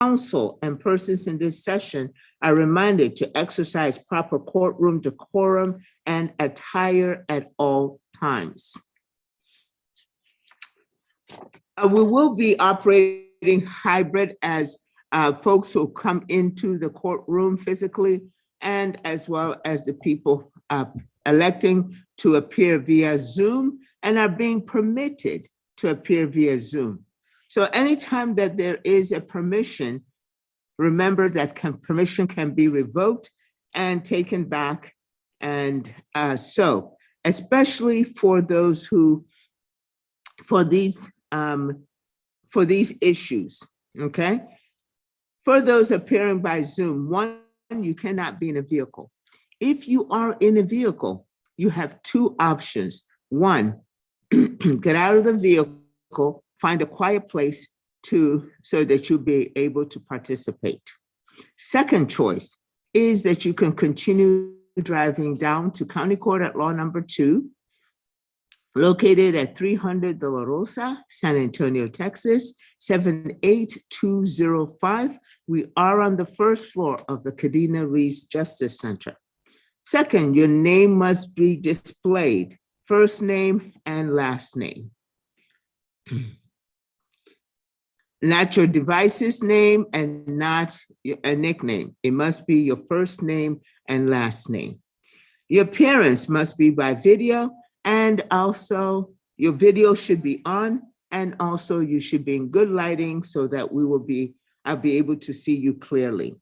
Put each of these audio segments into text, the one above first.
Counsel and persons in this session are reminded to exercise proper courtroom decorum and attire at all times. We will be operating hybrid as folks who come into the courtroom physically, and as well as the people electing to appear via Zoom and are being permitted to appear via Zoom. So anytime that there is a permission, remember that permission can be revoked and taken back. And so, especially for those who, for these issues, okay? For those appearing by Zoom, one, you cannot be in a vehicle. If you are in a vehicle, you have two options. One, get out of the vehicle, find a quiet place so that you'll be able to participate. Second choice is that you can continue driving down to County Court at Law Number 2, located at 300 De La Rosa, San Antonio, Texas, 78205. We are on the first floor of the Kadena Reeves Justice Center. Second, your name must be displayed, first name and last name. Not your device's name and not a nickname. It must be your first name and last name. Your appearance must be by video, and also your video should be on, and also you should be in good lighting so that I'll be able to see you clearly.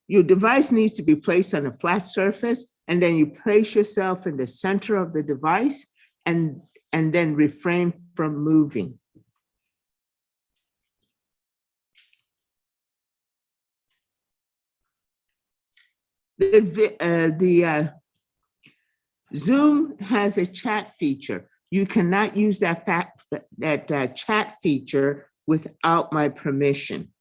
Your device needs to be placed on a flat surface, and then you place yourself in the center of the device and then refrain from moving. The Zoom has a chat feature. You cannot use that chat feature without my permission.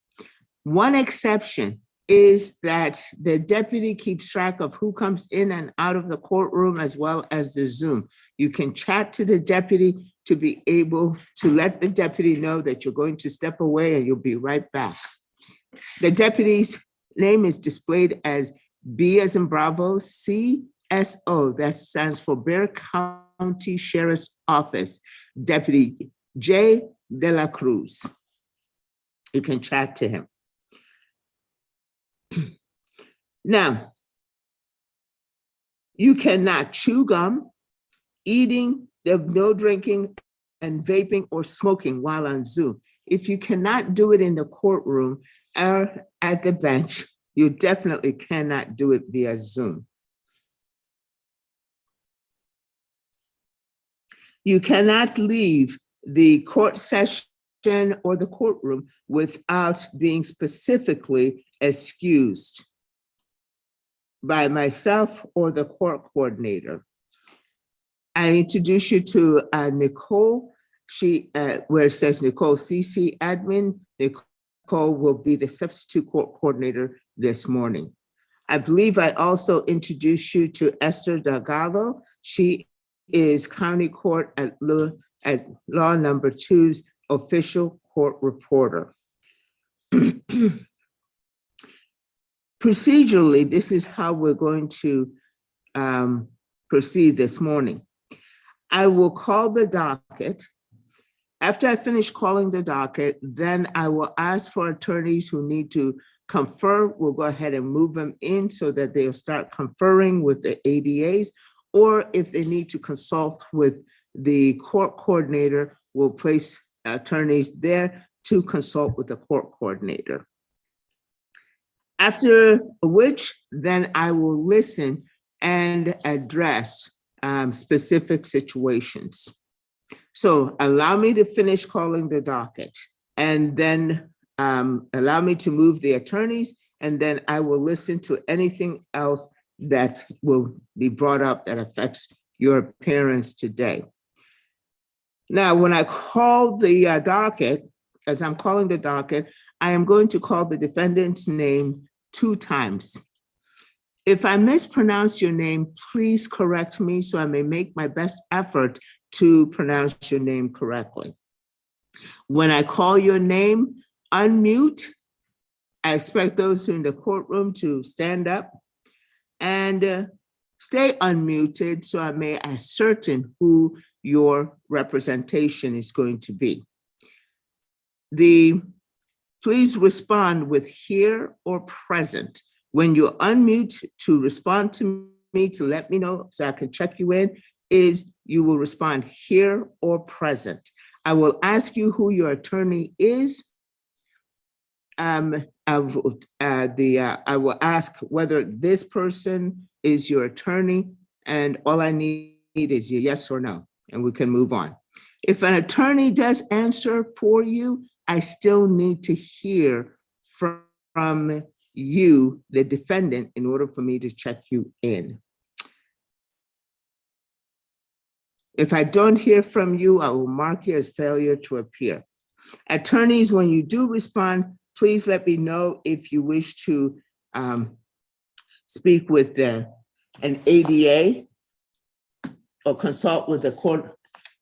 One exception is that the deputy keeps track of who comes in and out of the courtroom as well as the Zoom. You can chat to the deputy to be able to let the deputy know that you're going to step away and you'll be right back. The deputy's name is displayed as B as in Bravo, CSO, that stands for Bexar County Sheriff's Office, Deputy J. De La Cruz. You can chat to him. Now, you cannot chew gum, eating, no drinking, and vaping or smoking while on Zoom. If you cannot do it in the courtroom or at the bench, you definitely cannot do it via Zoom. You cannot leave the court session or the courtroom without being specifically excused by myself or the court coordinator. I introduce you to Nicole. Where it says Nicole CC admin, Nicole will be the substitute court coordinator this morning. I believe I also introduced you to Esther Delgado. She is County Court at Law Number 2's official court reporter. Procedurally, this is how we're going to proceed this morning. I will call the docket. After I finish calling the docket, then I will ask for attorneys who need to confer. We'll go ahead and move them in so that they'll start conferring with the ADAs, or if they need to consult with the court coordinator, we'll place attorneys there to consult with the court coordinator. After which, then I will listen and address specific situations. So allow me to finish calling the docket, and then allow me to move the attorneys, and then I will listen to anything else that will be brought up that affects your appearance today. Now, when I call the docket, as I'm calling the docket, I am going to call the defendant's name 2 times. If I mispronounce your name, please correct me so I may make my best effort to pronounce your name correctly. When I call your name, unmute. I expect those in the courtroom to stand up and stay unmuted so I may ascertain who your representation is going to be. Please respond with here or present. When you unmute to respond to me, to let me know so I can check you in, is you will respond here or present. I will ask you who your attorney is. I will ask whether this person is your attorney, and all I need is a yes or no, and we can move on. If an attorney does answer for you, I still need to hear from you, the defendant, in order for me to check you in. If I don't hear from you, I will mark you as failure to appear. Attorneys, when you do respond, please let me know if you wish to speak with an ADA or consult with a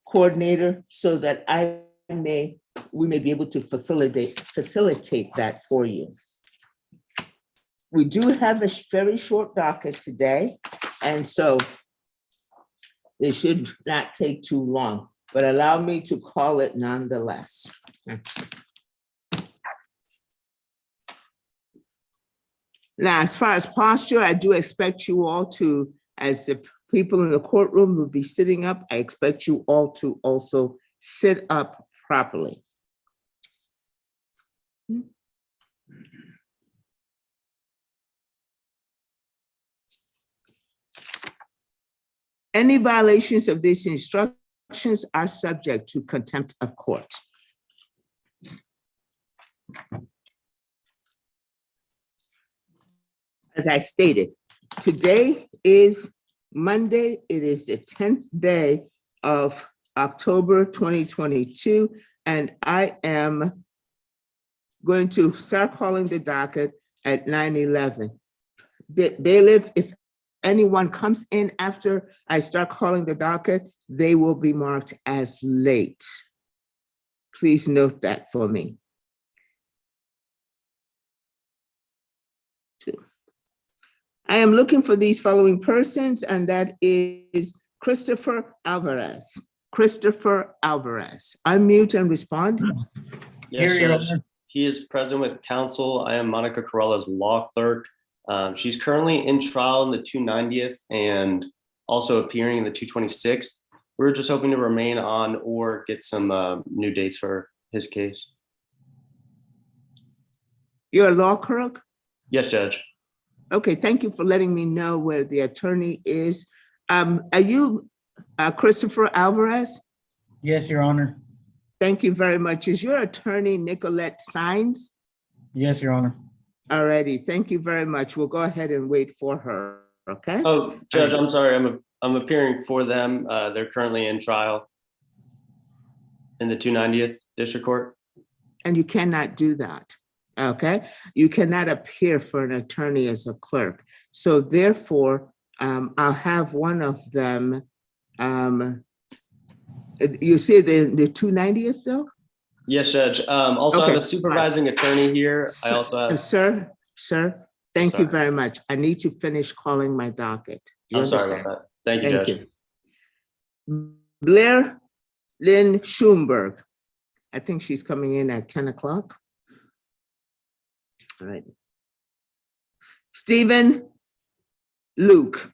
coordinator so that we may be able to facilitate that for you. We do have a very short docket today, and so it should not take too long, but allow me to call it nonetheless. Now, as far as posture, I do expect you all to, as the people in the courtroom will be sitting up, I expect you all to also sit up properly. Any violations of these instructions are subject to contempt of court. As I stated, today is Monday. It is the 10th day of October 2022, and I am going to start calling the docket at 9:11. Bailiff, if anyone comes in after I start calling the docket, they will be marked as late. Please note that for me. I am looking for these following persons, and that is Christopher Alvarez. Christopher Alvarez. Unmute and respond. Yes, Judge. He is present with counsel. I am Monica Carella's law clerk. She's currently in trial in the 290th and also appearing in the 226th. We're just hoping to remain on or get some new dates for his case. You're a law clerk? Yes, Judge. Okay, thank you for letting me know where the attorney is. Are you Christopher Alvarez? Yes, Your Honor. Thank you very much. Is your attorney Nicolette Sines? Yes, Your Honor. Alrighty, thank you very much. We'll go ahead and wait for her, okay? Oh, Judge, I'm sorry. I'm appearing for them. They're currently in trial in the 290th District Court. And you cannot do that, okay? You cannot appear for an attorney as a clerk. So therefore, I'll have one of them. You say the 290th though? Yes, Judge. Also, Okay, I'm a supervising attorney here. I also have. Sir, thank you very much. I need to finish calling my docket. You I'm understand? sorry about that. Thank you, Judge. You. Blair Lynn Schoenberg. I think she's coming in at 10 o'clock. All right. Stephen Luke.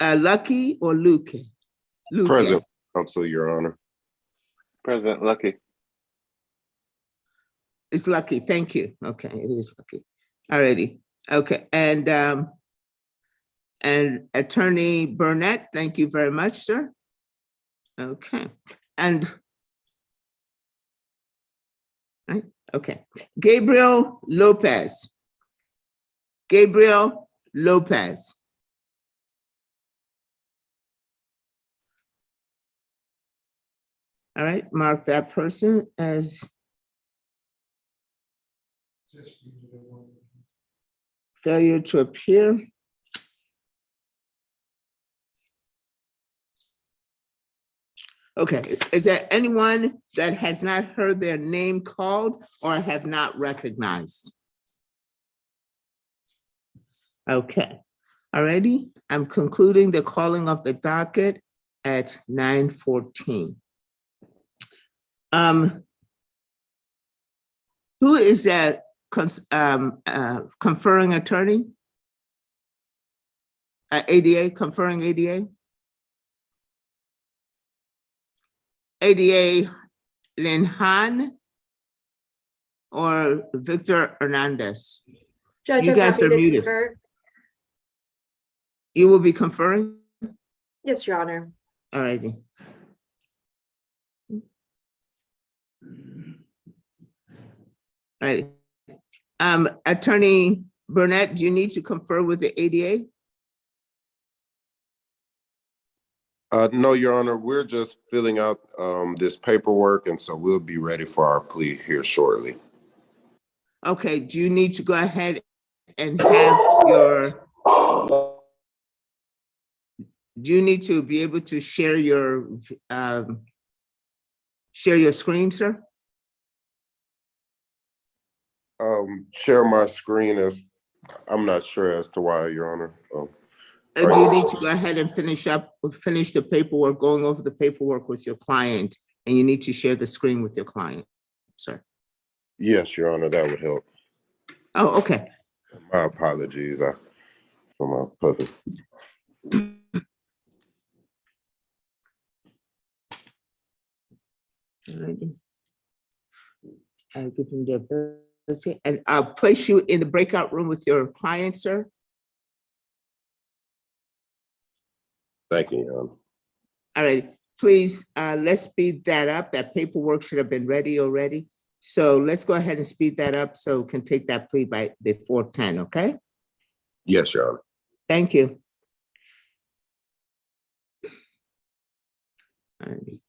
Lucky or Luke? Luke. Present, counsel, Your Honor. President Lucky. It's Lucky. Thank you. Okay, it is Lucky. Alrighty. Okay, and Attorney Burnett. Thank you very much, sir. Okay, and right. Okay, Gabriel Lopez. Gabriel Lopez. All right, mark that person as failure to appear. Okay, is there anyone that has not heard their name called or have not recognized? Okay, alrighty, I'm concluding the calling of the docket at 9:14. Who is that conferring attorney? ADA, conferring ADA? ADA Lin Han or Victor Hernandez? Judge, You I'm guys happy are to muted. confer. You will be conferring? Yes, Your Honor. All righty. All right. Attorney Burnett, do you need to confer with the ADA? No, Your Honor, we're just filling out this paperwork, and so we'll be ready for our plea here shortly. Okay, do you need to go ahead and have your, do you need to be able to share your screen, sir? Share my screen as, I'm not sure as to why, Your Honor. Do you need to go ahead and finish the paperwork, going over the paperwork with your client, and you need to share the screen with your client, sir? Yes, Your Honor, that would help. Oh, okay. My apologies for my public. Alrighty. I'll give him the ability, and I'll place you in the breakout room with your client, sir. Thank you, Your Honor. All right, please, let's speed that up. That paperwork should have been ready already. So let's go ahead and speed that up so we can take that plea before 10, okay? Yes, Your Honor. Thank you. Alrighty.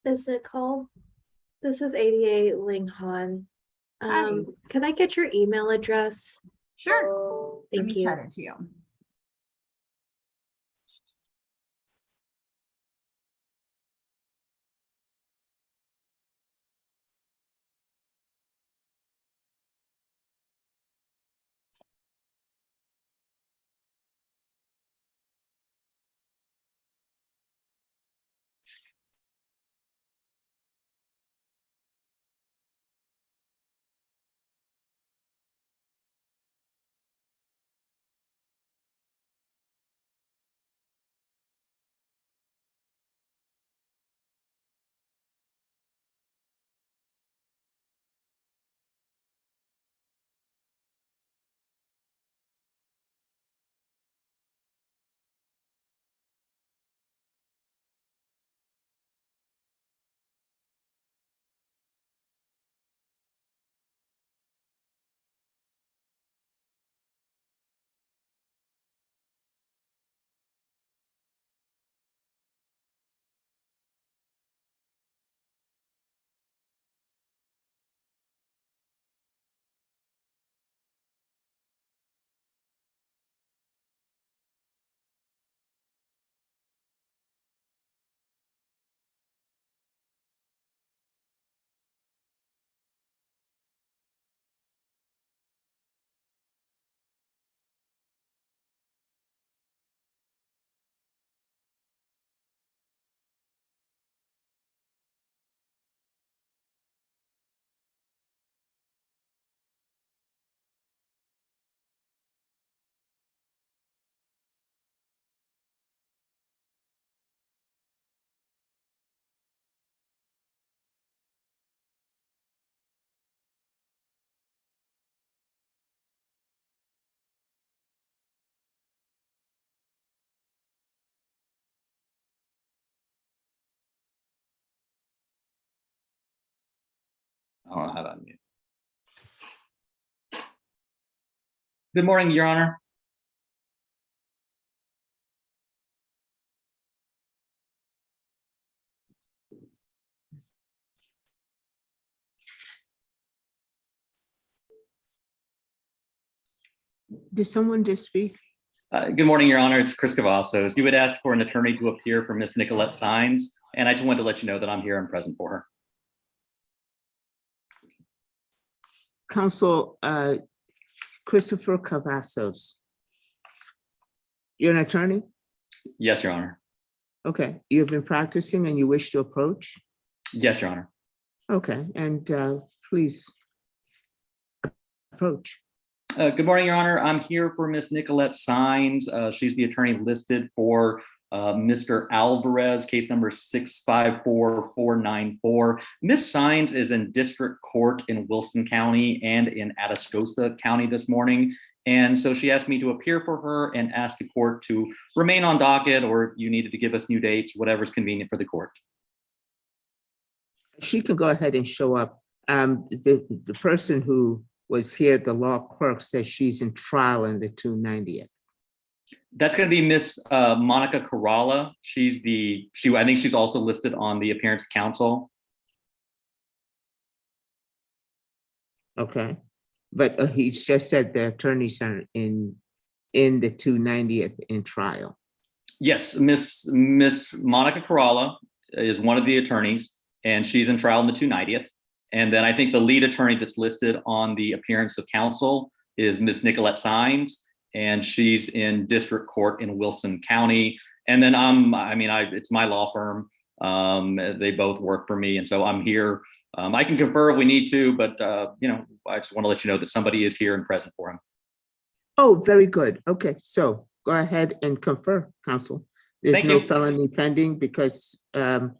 Ms. Nicole, this is ADA Ling Han. Hi. Could I get your email address? Sure. Let Thank me you. chat it to you. I don't know how to unmute. Good morning, Your Honor. Did someone just speak? Good morning, Your Honor. It's Chris Cavazos. You would ask for an attorney to appear for Miss Nicolette Sines, and I just wanted to let you know that I'm here and present for her. Counsel Christopher Cavazos. You're an attorney? Yes, Your Honor. Okay, you've been practicing and you wish to approach? Yes, Your Honor. Okay, and please approach. Good morning, Your Honor. I'm here for Miss Nicolette Sines. She's the attorney listed for Mr. Alvarez, case number 654494. Miss Sines is in district court in Wilson County and in Atascosa County this morning. And so she asked me to appear for her and ask the court to remain on docket, or if you needed to give us new dates, whatever's convenient for the court. She can go ahead and show up. The person who was here, the law clerk, says she's in trial in the 290th. That's going to be Miss Monica Caralla. I think she's also listed on the appearance of counsel. Okay, but he's just said the attorneys are in the 290th in trial. Yes, Miss Monica Caralla is one of the attorneys, and she's in trial in the 290th. And then I think the lead attorney that's listed on the appearance of counsel is Miss Nicolette Sines, and she's in district court in Wilson County. And then it's my law firm. They both work for me, and so I'm here. I can confer if we need to, but I just want to let you know that somebody is here and present for him. Oh, very good. Okay, so go ahead and confer, counsel. There's Thank no you. felony pending because the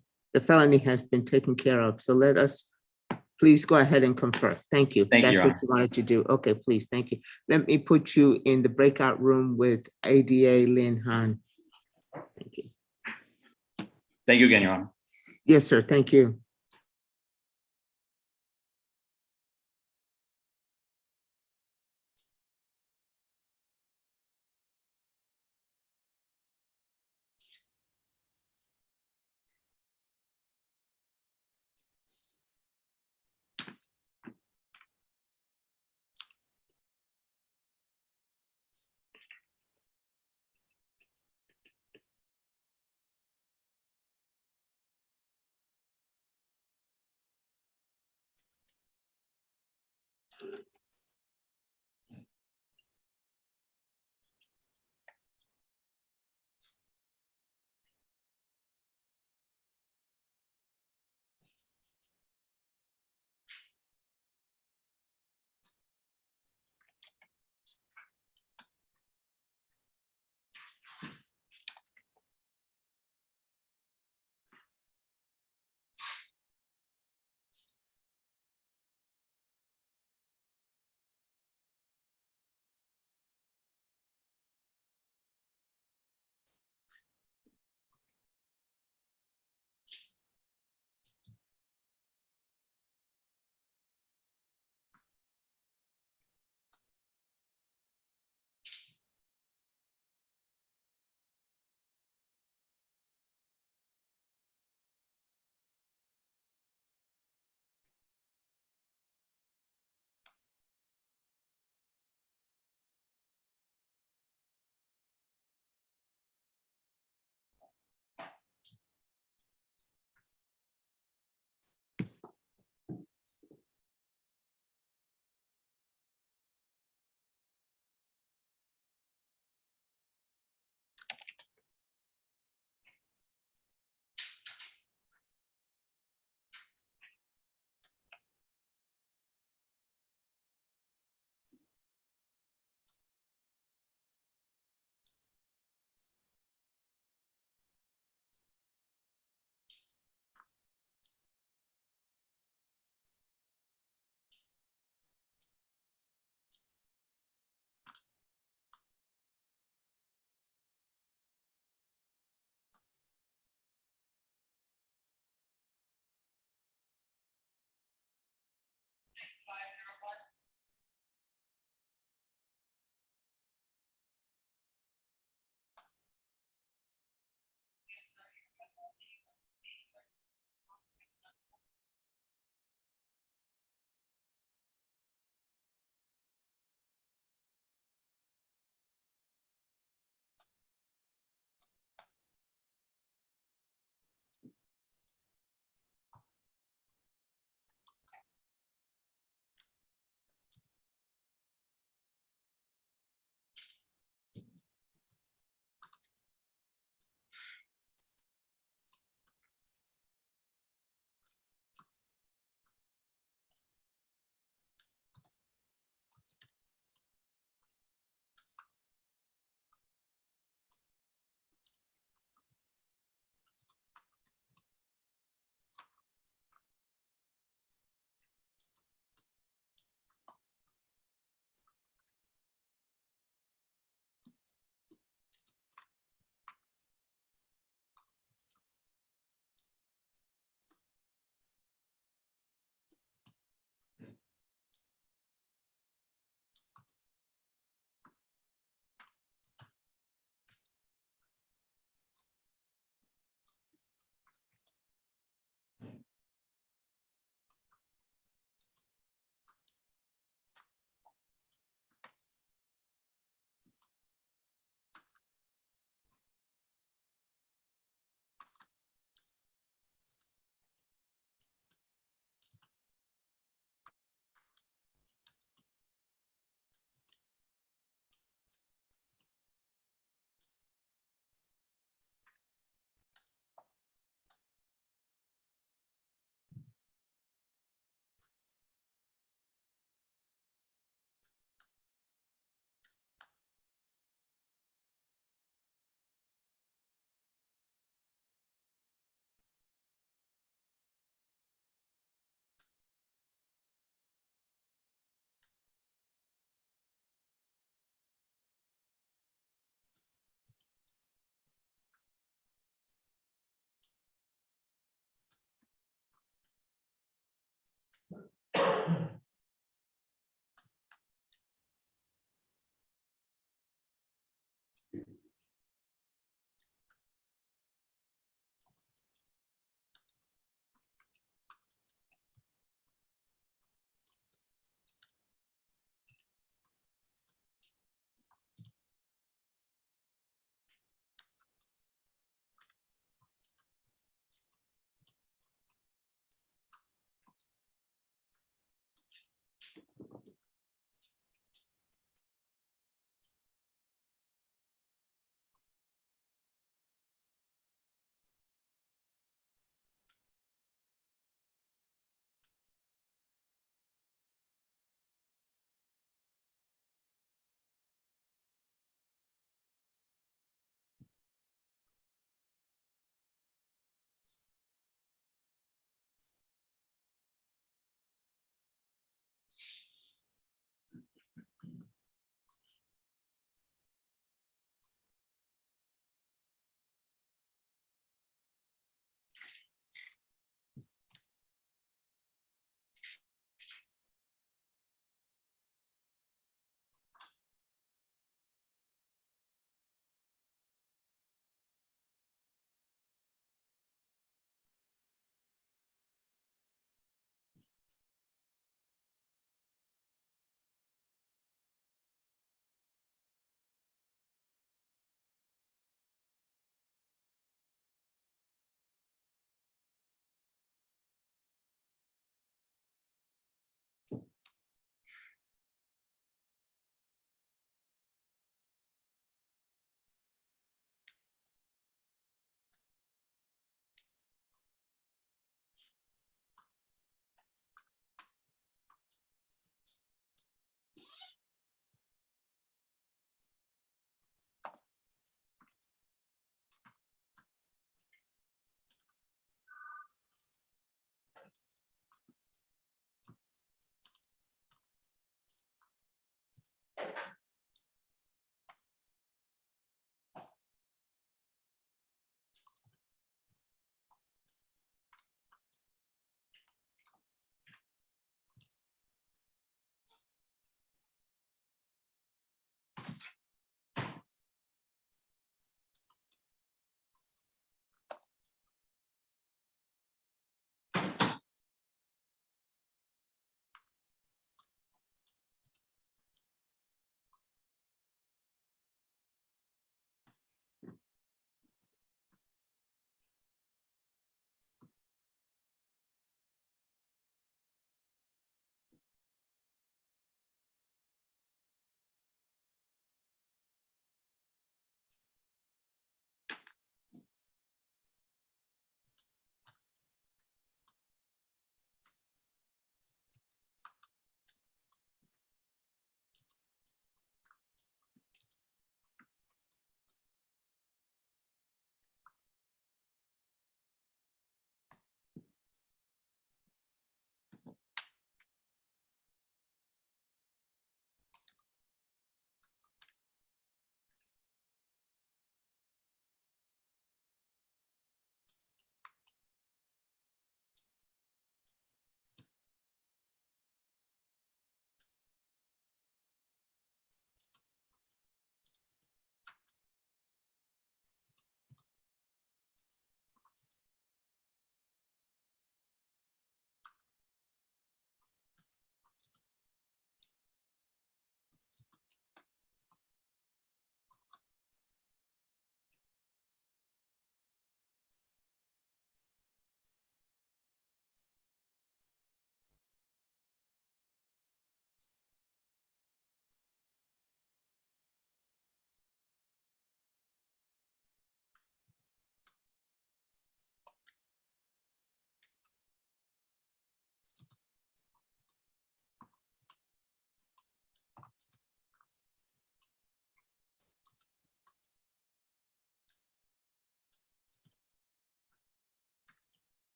felony has been taken care of. So let us please go ahead and confer. Thank you. Thank you, That's Your what you wanted to do. Okay, please. Thank you. Let me put you in the breakout room with ADA Lin Han. Thank you. Thank you again, Your Honor. Yes, sir. Thank you.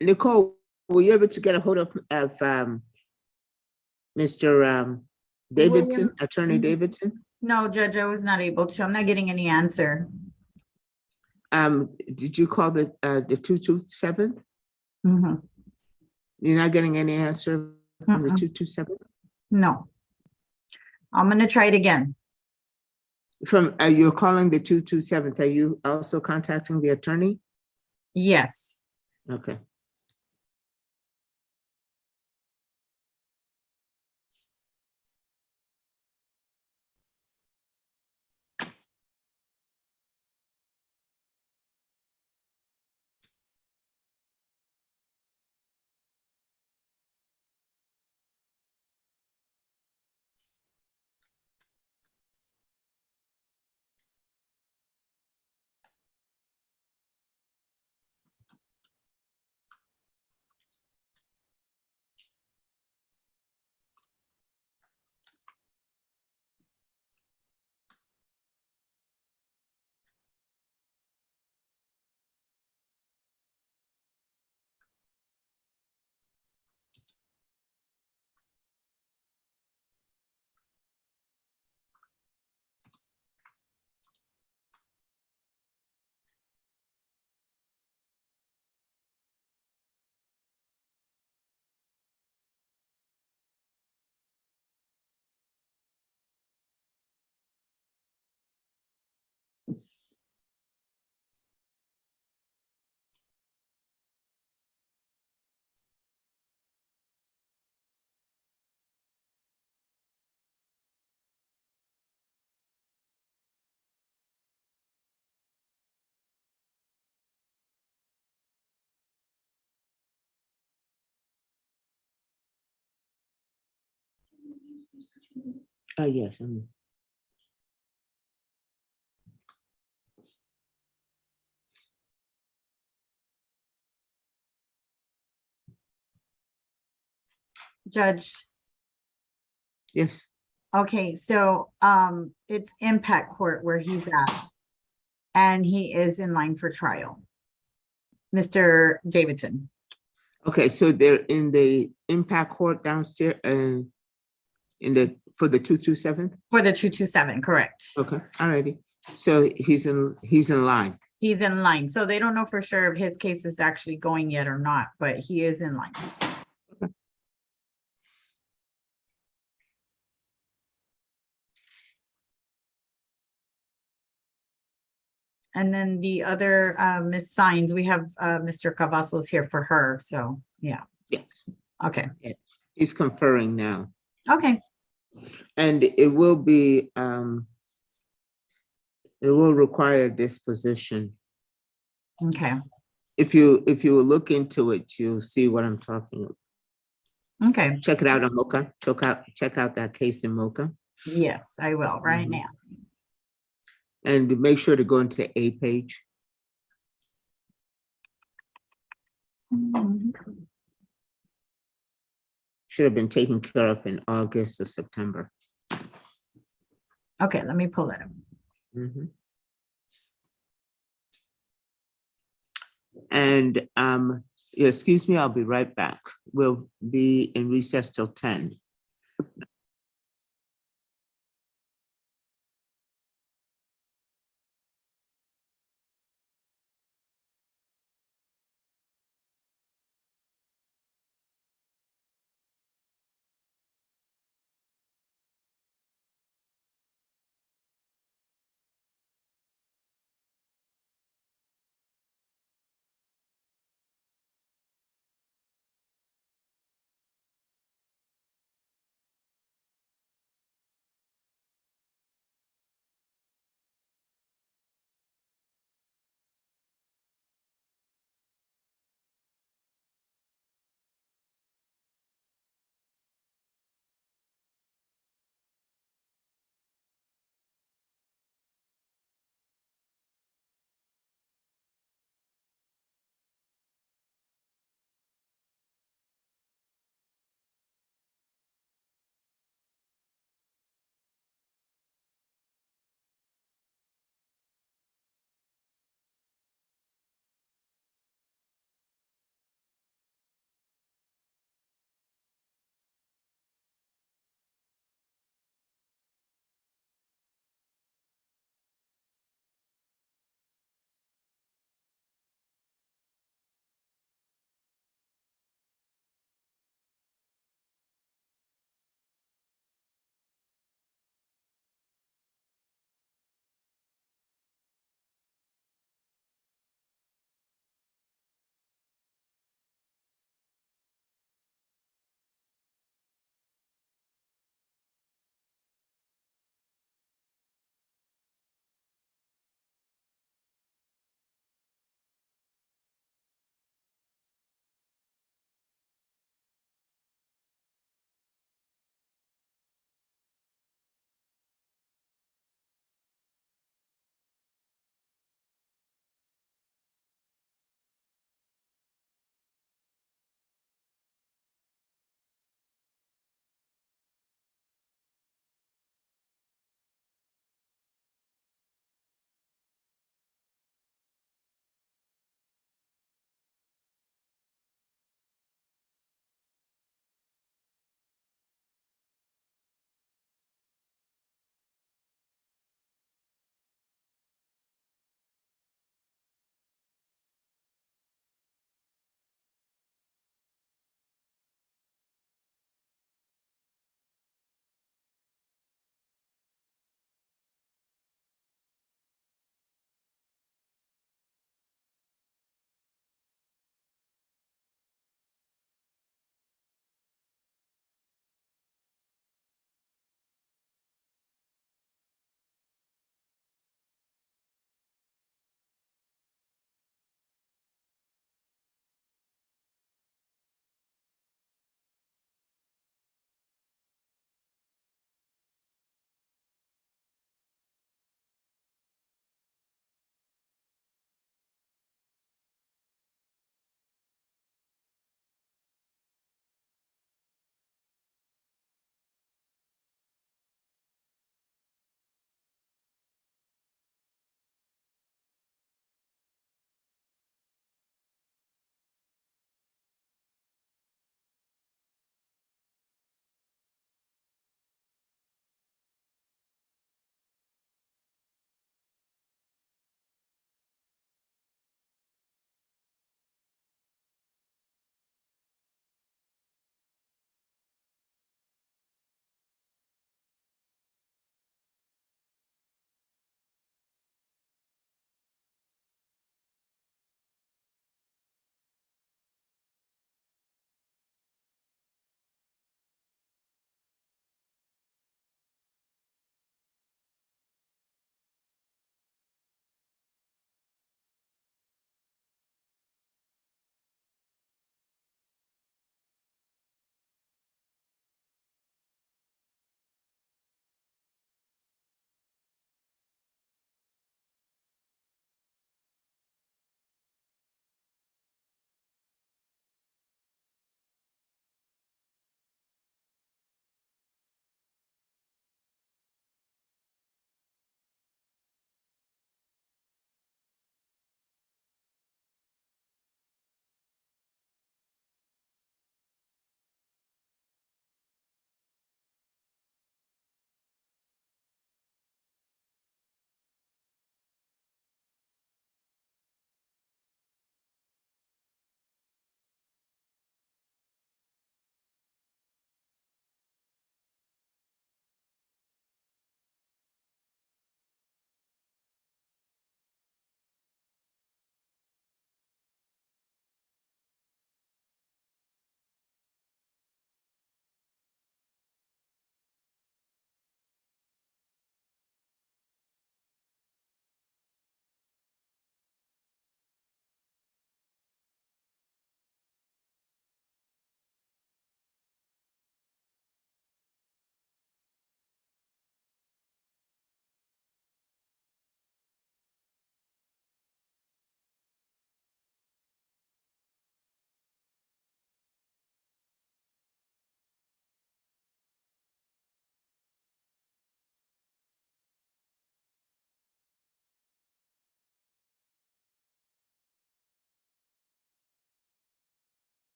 Nicole, were you able to get a hold of Mr. Davidson, William- Attorney Davidson? No, Judge, I was not able to. I'm not getting any answer. Did you call the 227th? Mhm. You're not getting any answer from the Mm-mm. 227th? No. I'm gonna try it again. From, you're calling the 227th. Are you also contacting the attorney? Yes. Okay. Yes. Judge, Yes. okay, so it's impact court where he's at. And he is in line for trial. Mr. Davidson. Okay, so they're in the impact court downstairs and for the 227th? For the 227, correct. Okay, all righty. So he's in line. He's in line. So they don't know for sure if his case is actually going yet or not, but he is in line. And then the other Miss Signs, we have Mr. Cavazos here for her. So yeah, Yes, okay. he's conferring now. Okay, And it will be, it will require disposition. okay, If you will look into it, you'll see what I'm talking about. okay. Check it out on Mocha. Check out that case in Mocha. Yes, I will right Mhm. now. And make sure to go into A page. Should have been taken care of in August or September. Okay, let me pull it up. Mhm. And excuse me, I'll be right back. We'll be in recess till 10.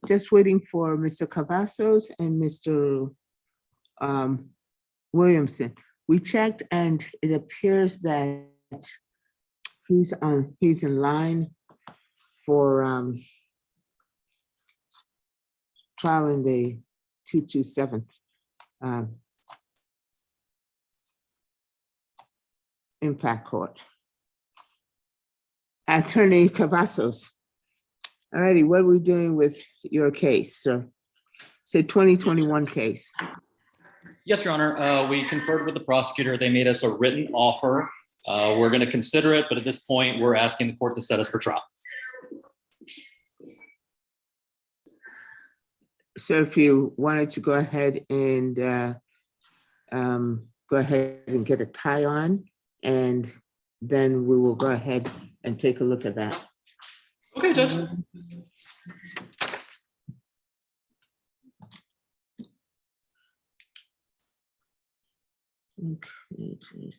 just waiting for Mr. Cavazos and Mr. Williamson. We checked and it appears that he's in line for trial in the 227 impact court. Attorney Cavazos. All righty, what are we doing with your case, sir? It's a 2021 case. Yes, Your Honor. We conferred with the prosecutor. They made us a written offer. We're going to consider it, but at this point, we're asking the court to set us for trial. So if you wanted to go ahead and get a tie on, and then we will go ahead and take a look at that. Okay, Judge. Okay,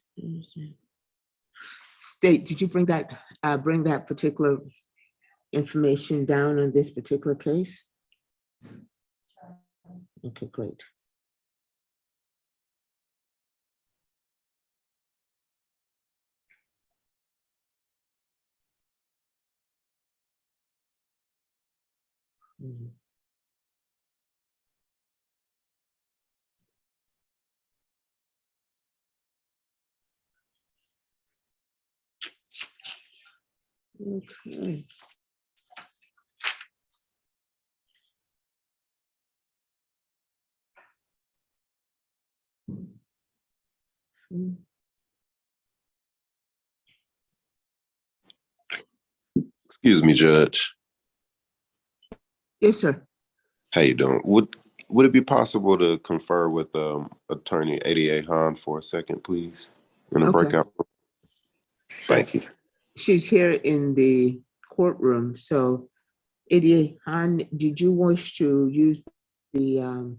State, did you bring that particular information down on this particular case? Okay, great. Mhm. Okay. Mm. Excuse me, Judge. Yes, sir. How you doing? Would it be possible to confer with Attorney ADA Hahn for a second, please? In a Okay. breakout room? Thank you. She's here in the courtroom, so ADA Han, did you wish to use the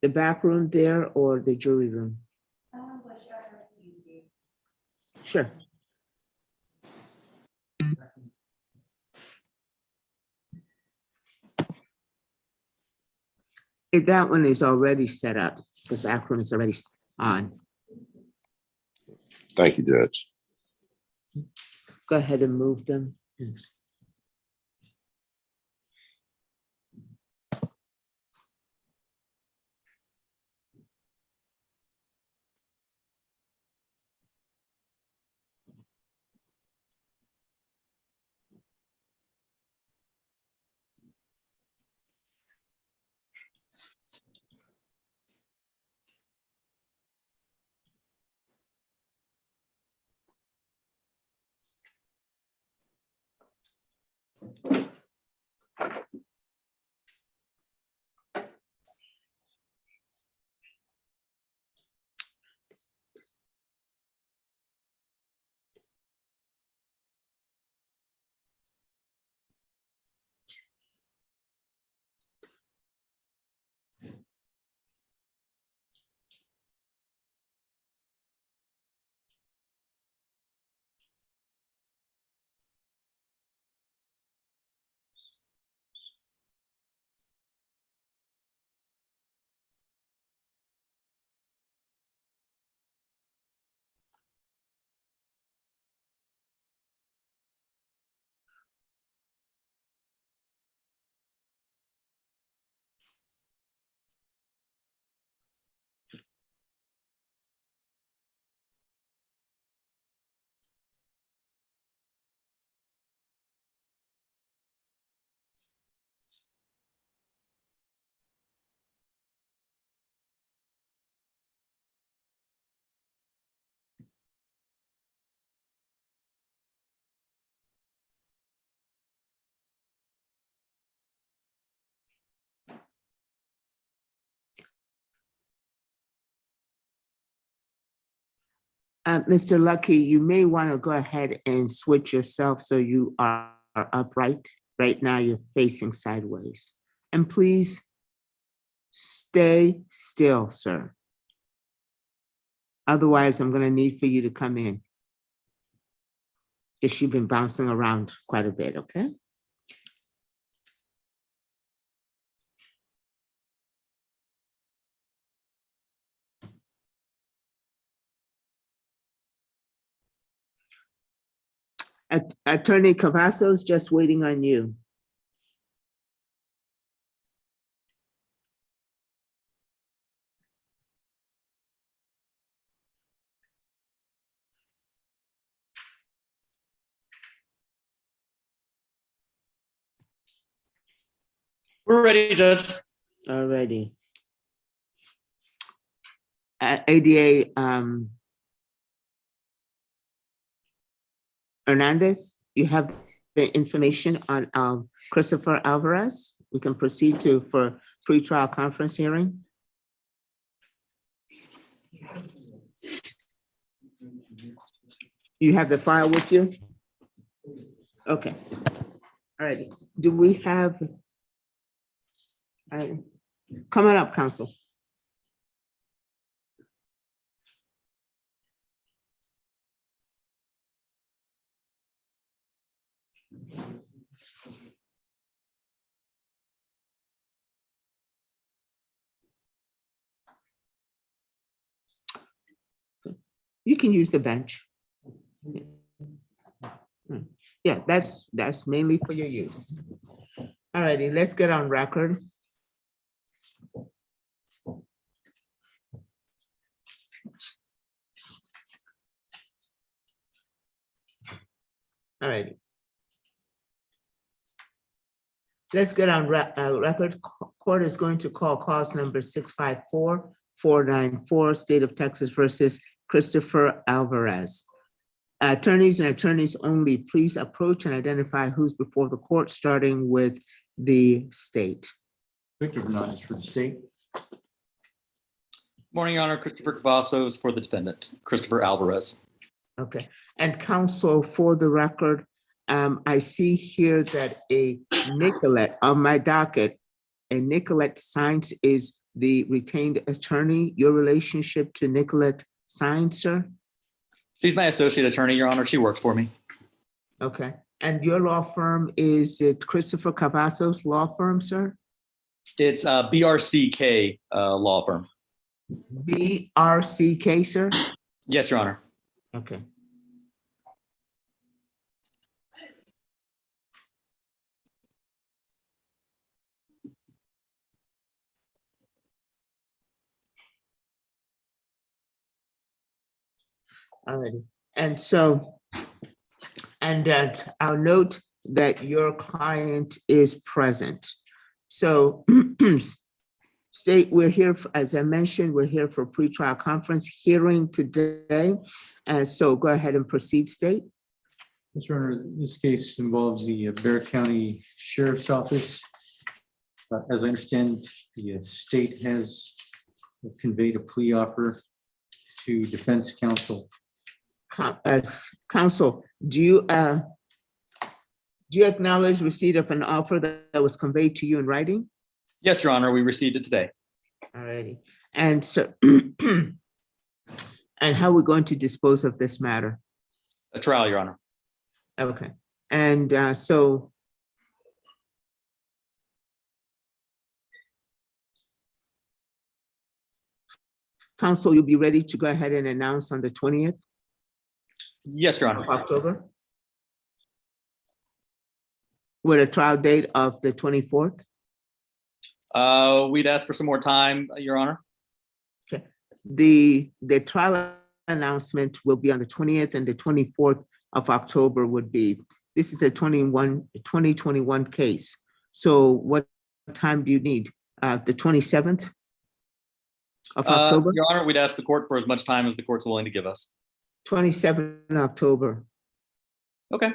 back room there or the jury room? Sure. That one is already set up. The back room is already on. Thank you, Judge. Go ahead and move them. Yes. Mr. Lucky, you may want to go ahead and switch yourself so you are upright. Right now, you're facing sideways. And please stay still, sir. Otherwise, I'm going to need for you to come in. Because you've been bouncing around quite a bit, okay? Attorney Cavazos, just waiting on you. We're ready, Judge. Alrighty. ADA Hernandez, you have the information on Christopher Alvarez. We can proceed for pretrial conference hearing. You have the file with you? Okay. All righty. Do we have? Come on up, counsel. You can use the bench. Yeah, that's mainly for your use. All righty, let's get on record. All righty. Let's get on record. Court is going to call cause number 654-494, State of Texas versus Christopher Alvarez. Attorneys and attorneys only, please approach and identify who's before the court, starting with the state. Victor Hernandez for the state. Morning, Your Honor. Christopher Cavazos for the defendant, Christopher Alvarez. Okay, and counsel, for the record, I see here that a Nicolette on my docket, a Nicolette Sines is the retained attorney. Your relationship to Nicolette Sines, sir? She's my associate attorney, Your Honor. She works for me. Okay, and your law firm, is it Christopher Cavazos Law Firm, sir? It's BRCK law firm. BRCK, sir? Yes, Your Honor. Okay. Alrighty, and so, and that I'll note that your client is present. So state, we're here, as I mentioned, we're here for pretrial conference hearing today. And so go ahead and proceed, state. Mr. Honor, this case involves the Bexar County Sheriff's Office. As I understand, the state has conveyed a plea offer to defense counsel. Counsel, do you acknowledge receipt of an offer that was conveyed to you in writing? Yes, Your Honor. We received it today. Alrighty, and so, and how are we going to dispose of this matter? A trial, Your Honor. Okay, and so counsel, you'll be ready to go ahead and announce on the 20th Yes, Your of Honor. October? With a trial date of the 24th? We'd ask for some more time, Your Honor. Okay, the trial announcement will be on the 20th, and the 24th of October would be, this is a 2021 case. So what time do you need? The 27th of October? Your Honor, we'd ask the court for as much time as the court's willing to give us. 27 October. Okay.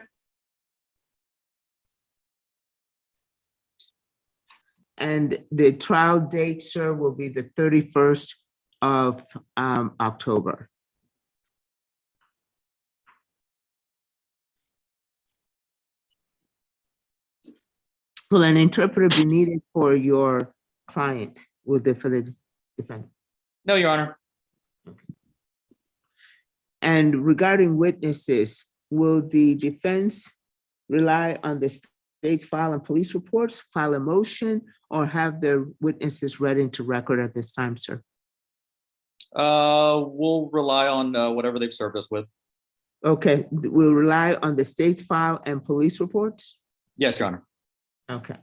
And the trial date, sir, will be the 31st of October. Will an interpreter be needed for your client, for the defendant? No, Your Honor. And regarding witnesses, will the defense rely on the state's file and police reports, file a motion, or have their witnesses read into record at this time, sir? We'll rely on whatever they've served us with. Okay, we'll rely on the state's file and police reports? Yes, Your Honor. Okay.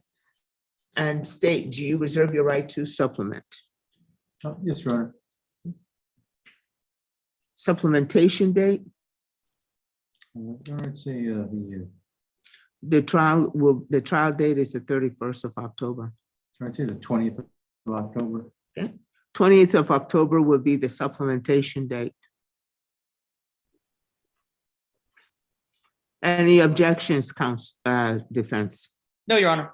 And state, do you reserve your right to supplement? Yes, Your Honor. Supplementation date? Your Honor, I'd say The trial date is the 31st of October. I'd say the 20th of October. 20th of October will be the supplementation date. Any objections, defense? No, Your Honor.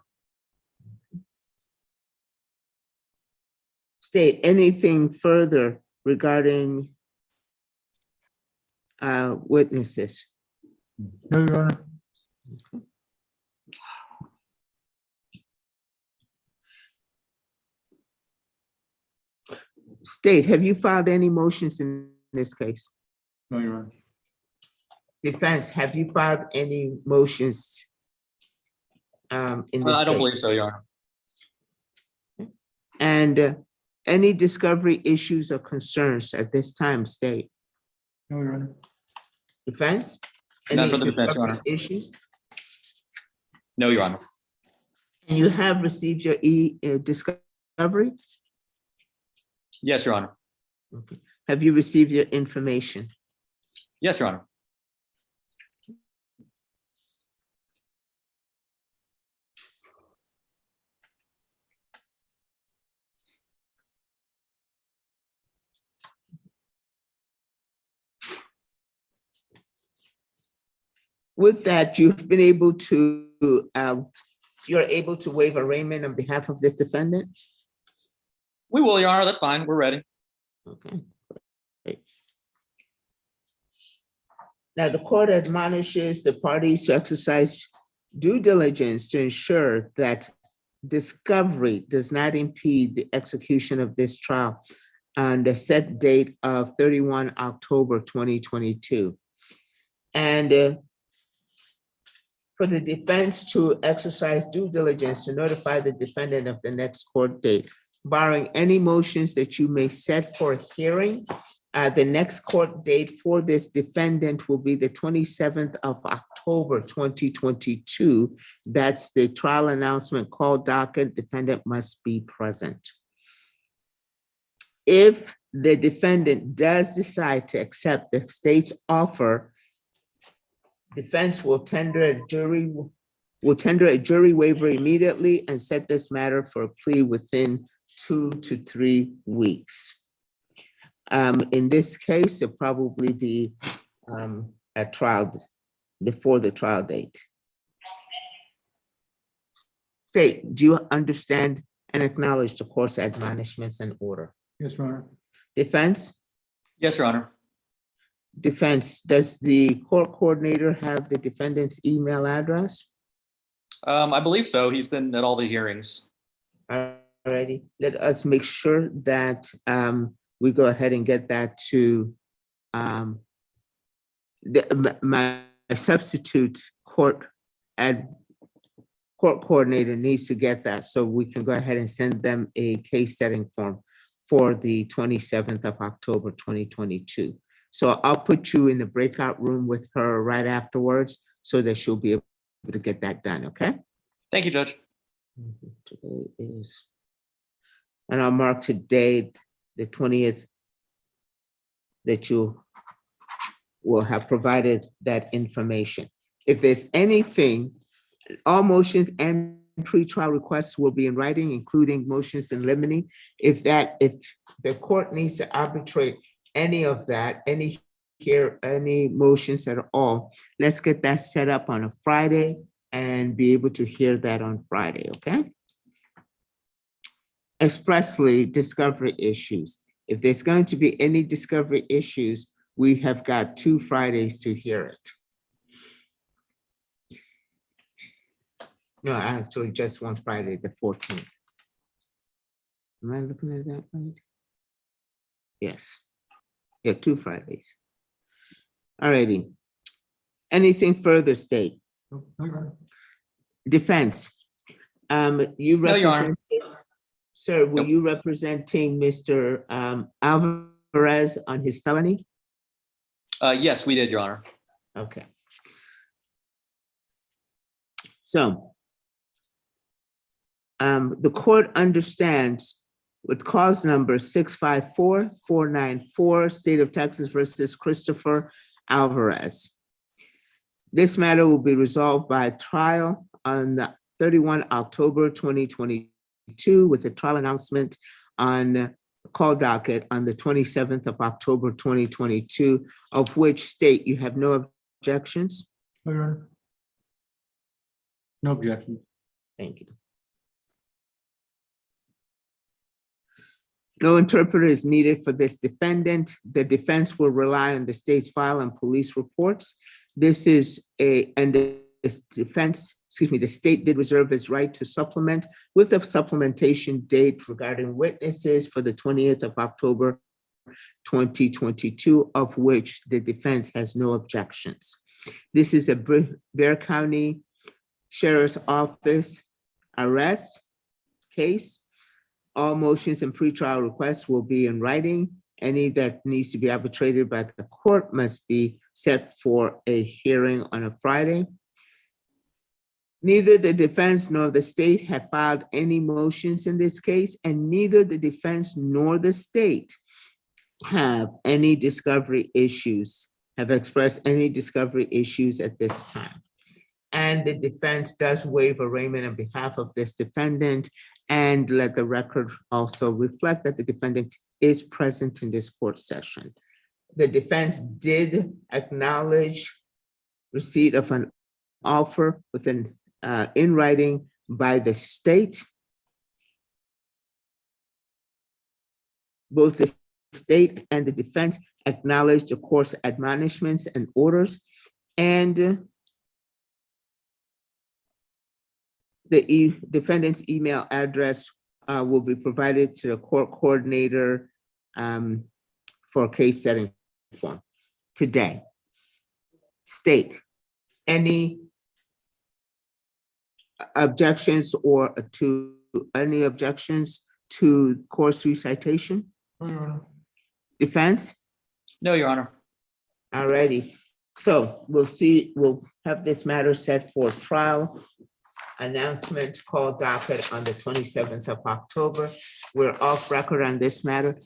State, anything further regarding witnesses? No, Your Honor. State, have you filed any motions in this case? No, Your Honor. Defense, have you filed any motions in this I don't case? believe so, Your Honor. And any discovery issues or concerns at this time, state? No, Your Honor. Defense? None Any for the defense, Your discovery Honor. issues? No, Your Honor. And you have received your discovery? Yes, Your Honor. Okay. Have you received your information? Yes, Your Honor. With that, you've been able to, you're able to waive arraignment on behalf of this defendant? We will, Your Honor. That's fine. We're ready. Okay. Great. Now, the court admonishes the parties to exercise due diligence to ensure that discovery does not impede the execution of this trial on the set date of 31 October 2022. And for the defense to exercise due diligence to notify the defendant of the next court date, barring any motions that you may set for a hearing. The next court date for this defendant will be the 27th of October 2022. That's the trial announcement call docket. Defendant must be present. If the defendant does decide to accept the state's offer, defense will tender a jury waiver immediately and set this matter for a plea within 2 to 3 weeks. In this case, it'll probably be a trial before the trial date. State, do you understand and acknowledge the court's admonishments and order? Yes, Your Honor. Defense? Yes, Your Honor. Defense, does the court coordinator have the defendant's email address? I believe so. He's been at all the hearings. Alrighty, let us make sure that we go ahead and get that to my substitute court coordinator needs to get that, so we can go ahead and send them a case setting form for the 27th of October 2022. So I'll put you in the breakout room with her right afterwards so that she'll be able to get that done, okay? Thank you, Judge. Today is, and I'll mark today, the 20th, that you will have provided that information. If there's anything, all motions and pretrial requests will be in writing, including motions in limine. If the court needs to arbitrate any of that, any motions at all, let's get that set up on a Friday and be able to hear that on Friday, okay? Expressly, discovery issues. If there's going to be any discovery issues, we have got 2 Fridays to hear it. No, actually just one Friday, the 14th. Am I looking at that right? Yes. Yeah, 2 Fridays. All righty. Anything further, state? No, Your Honor. Defense. You No, Your Honor. represent, sir, were Nope. you representing Mr. Alvarez on his felony? Yes, we did, Your Honor. Okay. So the court understands with cause number 654-494, State of Texas versus Christopher Alvarez. This matter will be resolved by trial on the 31 October 2022 with a trial announcement on call docket on the 27th of October 2022, of which state you have no objections. No, Your Honor. No objection. Thank you. No interpreter is needed for this defendant. The defense will rely on the state's file and police reports. This is the state did reserve its right to supplement with a supplementation date regarding witnesses for the 20th of October 2022, of which the defense has no objections. This is a Bexar County Sheriff's Office arrest case. All motions and pretrial requests will be in writing. Any that needs to be arbitrated by the court must be set for a hearing on a Friday. Neither the defense nor the state have filed any motions in this case, and neither the defense nor the state have any discovery issues, have expressed any discovery issues at this time. And the defense does waive arraignment on behalf of this defendant, and let the record also reflect that the defendant is present in this court session. The defense did acknowledge receipt of an offer within in writing by the state. Both the state and the defense acknowledged the court's admonishments and orders, and the defendant's email address will be provided to the court coordinator for case setting form today. State, any objections or to any objections to course recitation? No, Your Honor. Defense? No, Your Honor. Alrighty, so we'll have this matter set for trial. Announcement called docket on the 27th of October. We're off record on this matter.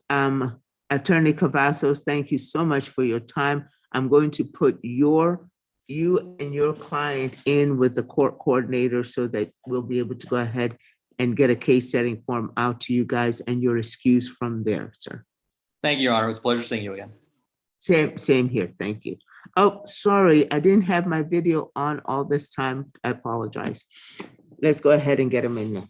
Attorney Cavazos, thank you so much for your time. I'm going to put you and your client in with the court coordinator so that we'll be able to go ahead and get a case setting form out to you guys, and you're excused from there, sir. Thank you, Your Honor. It was a pleasure seeing you again. Same here, thank you. Oh, sorry, I didn't have my video on all this time. I apologize. Let's go ahead and get them in there.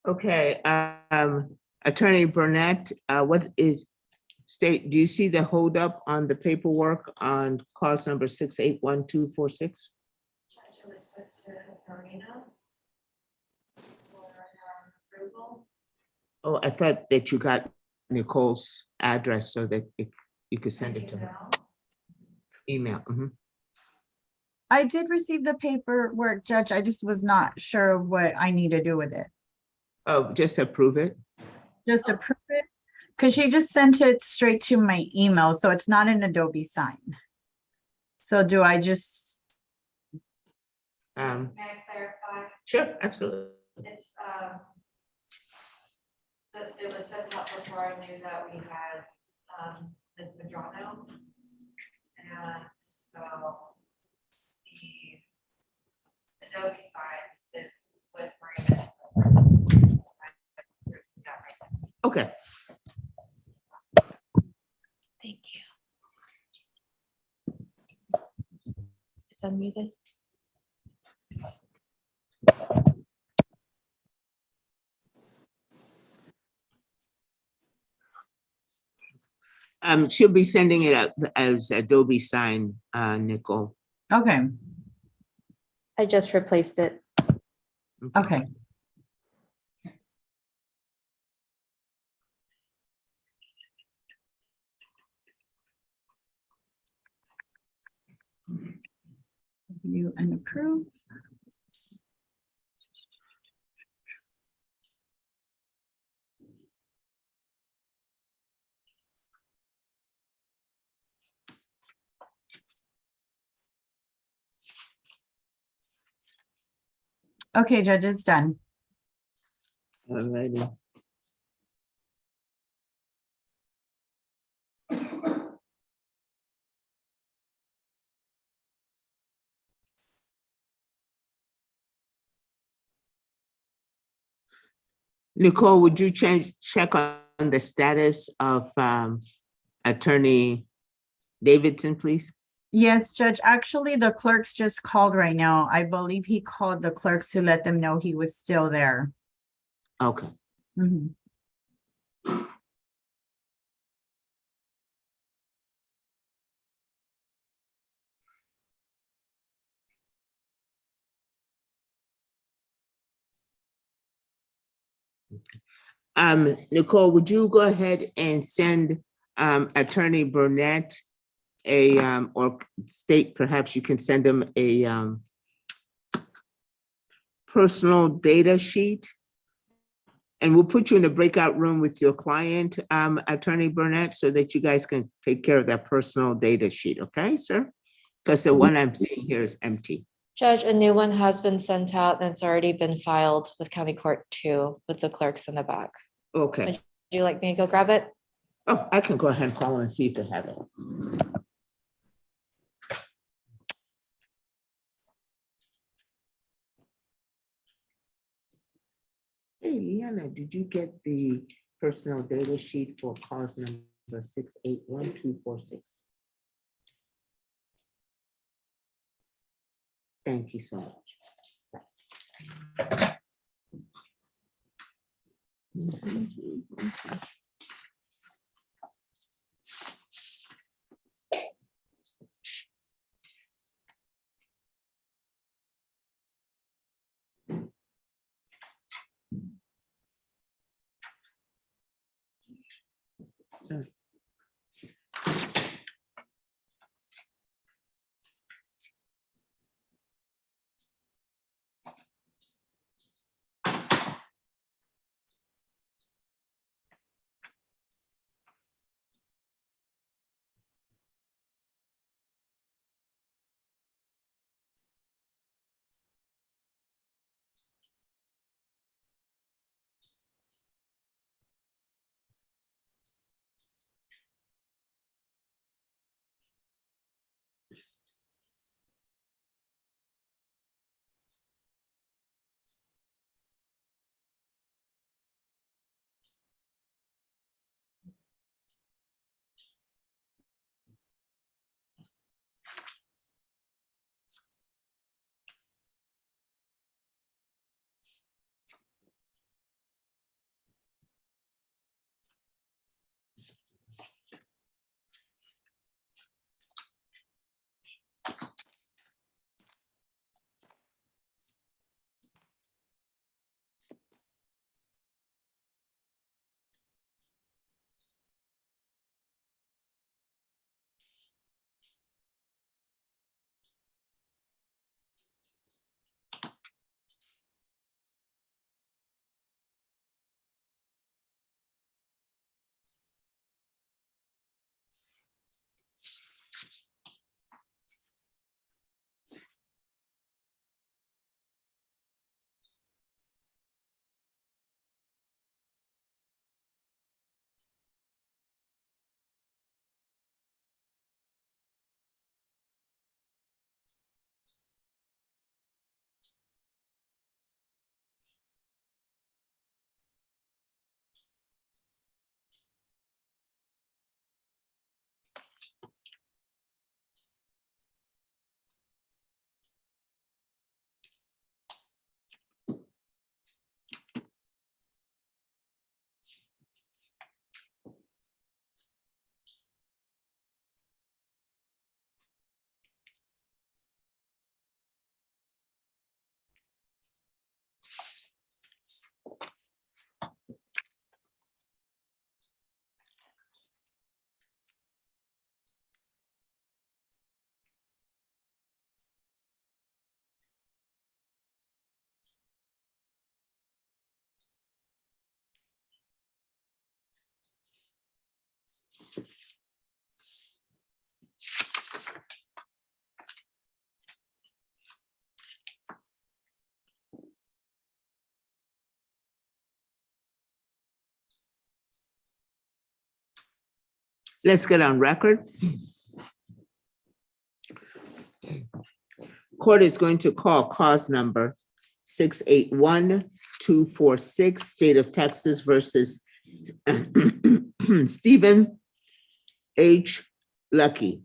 Okay, Attorney Burnett, do you see the holdup on the paperwork on cause number 681246? It was sent to Marina for approval. Oh, I thought that you got Nicole's address so that you could send it to her. Email. Mhm. I did receive the paperwork, Judge. I just was not sure what I need to do with it. Oh, just approve it. Just approve it? Because she just sent it straight to my email, so it's not an Adobe sign. So do I just, May I clarify? Sure, absolutely. It's, it was sent out before I knew that we had, this Madrano. And so the Adobe side is with Marina. Okay. Thank you. It's unmuted. She'll be sending it out as Adobe sign, Nicole. okay, I just replaced it. okay. Review and approve. Okay, Judge, it's done. Alrighty. Nicole, would you check on the status of Attorney Davidson, please? Yes, Judge, actually, the clerks just called right now. I believe he called the clerks to let them know he was still there. Okay. Mhm. Nicole, would you go ahead and send Attorney Burnett or state, perhaps you can send him a personal data sheet? And we'll put you in a breakout room with your client, Attorney Burnett, so that you guys can take care of that personal data sheet, okay, sir? Because the one I'm seeing here is empty. Judge, a new one has been sent out and it's already been filed with County Court 2 with the clerks in the back. Okay. Would you like me to go grab it? Oh, I can go ahead and call and see if they have it. Hey, Leanna, did you get the personal data sheet for cause number 681246? Thank you so much. Let's get on record. Court is going to call cause number 681246, State of Texas versus Stephen H. Lucky.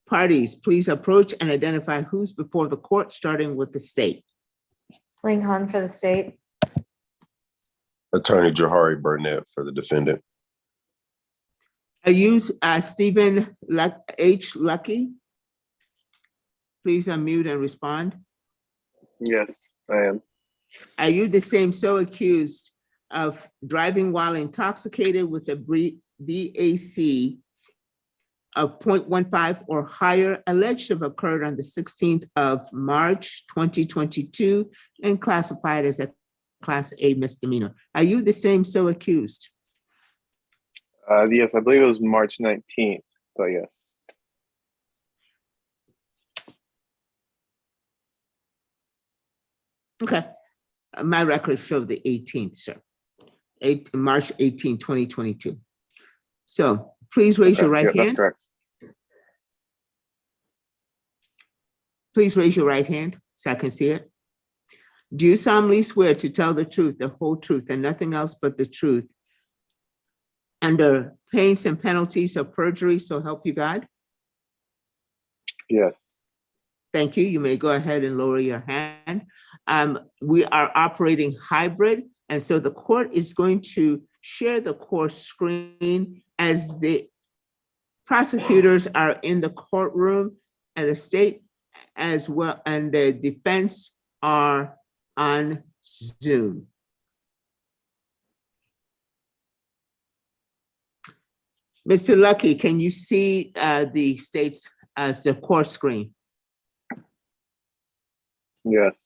Parties, please approach and identify who's before the court, starting with the state. Ling Han for the state. Attorney Jahari Burnett for the defendant. Are you Stephen H. Lucky? Please unmute and respond. Yes, I am. Are you the same so accused of driving while intoxicated with a BAC of 0.15 or higher, alleged to have occurred on the 16th of March, 2022, and classified as a Class A misdemeanor? Are you the same so accused? Yes, I believe it was March 19th, but yes. Okay. My records show the 18th, sir. March 18, 2022. So please raise your right That's hand. correct. Please raise your right hand so I can see it. Do you solemnly swear to tell the truth, the whole truth, and nothing else but the truth, under pains and penalties of perjury, so help you God? Yes. Thank you. You may go ahead and lower your hand. We are operating hybrid, and so the court is going to share the court screen as the prosecutors are in the courtroom, and the state as well, and the defense are on Zoom. Mr. Lucky, can you see the state's the court screen? Yes.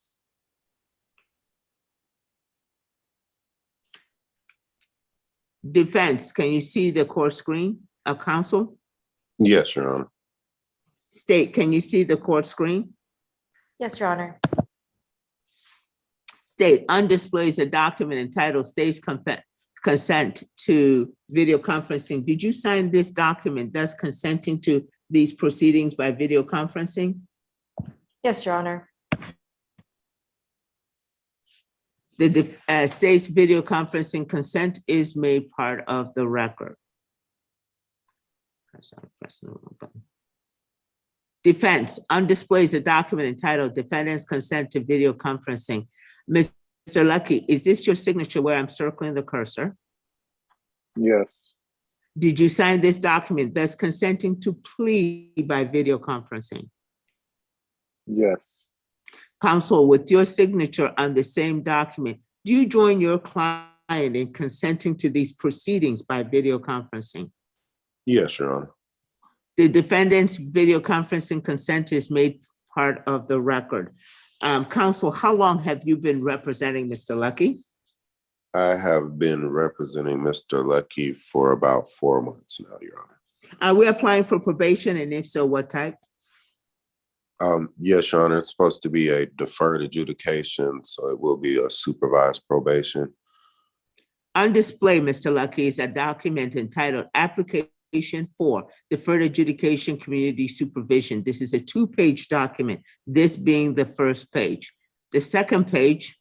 Defense, can you see the court screen? Counsel? Yes, Your Honor. State, can you see the court screen? Yes, Your Honor. State, on display is a document entitled State's Consent to Video Conferencing. Did you sign this document thus consenting to these proceedings by video conferencing? Yes, Your Honor. The state's video conferencing consent is made part of the record. Defense, on display is a document entitled Defendant's Consent to Video Conferencing. Mr. Lucky, is this your signature where I'm circling the cursor? Yes. Did you sign this document thus consenting to plea by video conferencing? Yes. Counsel, with your signature on the same document, do you join your client in consenting to these proceedings by video conferencing? Yes, Your Honor. The defendant's video conferencing consent is made part of the record. Counsel, how long have you been representing Mr. Lucky? I have been representing Mr. Lucky for about 4 months now, Your Honor. Are we applying for probation, and if so, what type? Yes, Your Honor, it's supposed to be a deferred adjudication, so it will be a supervised probation. On display, Mr. Lucky, is a document entitled Application for Deferred Adjudication Community Supervision. This is a 2-page document, this being the first page. The second page,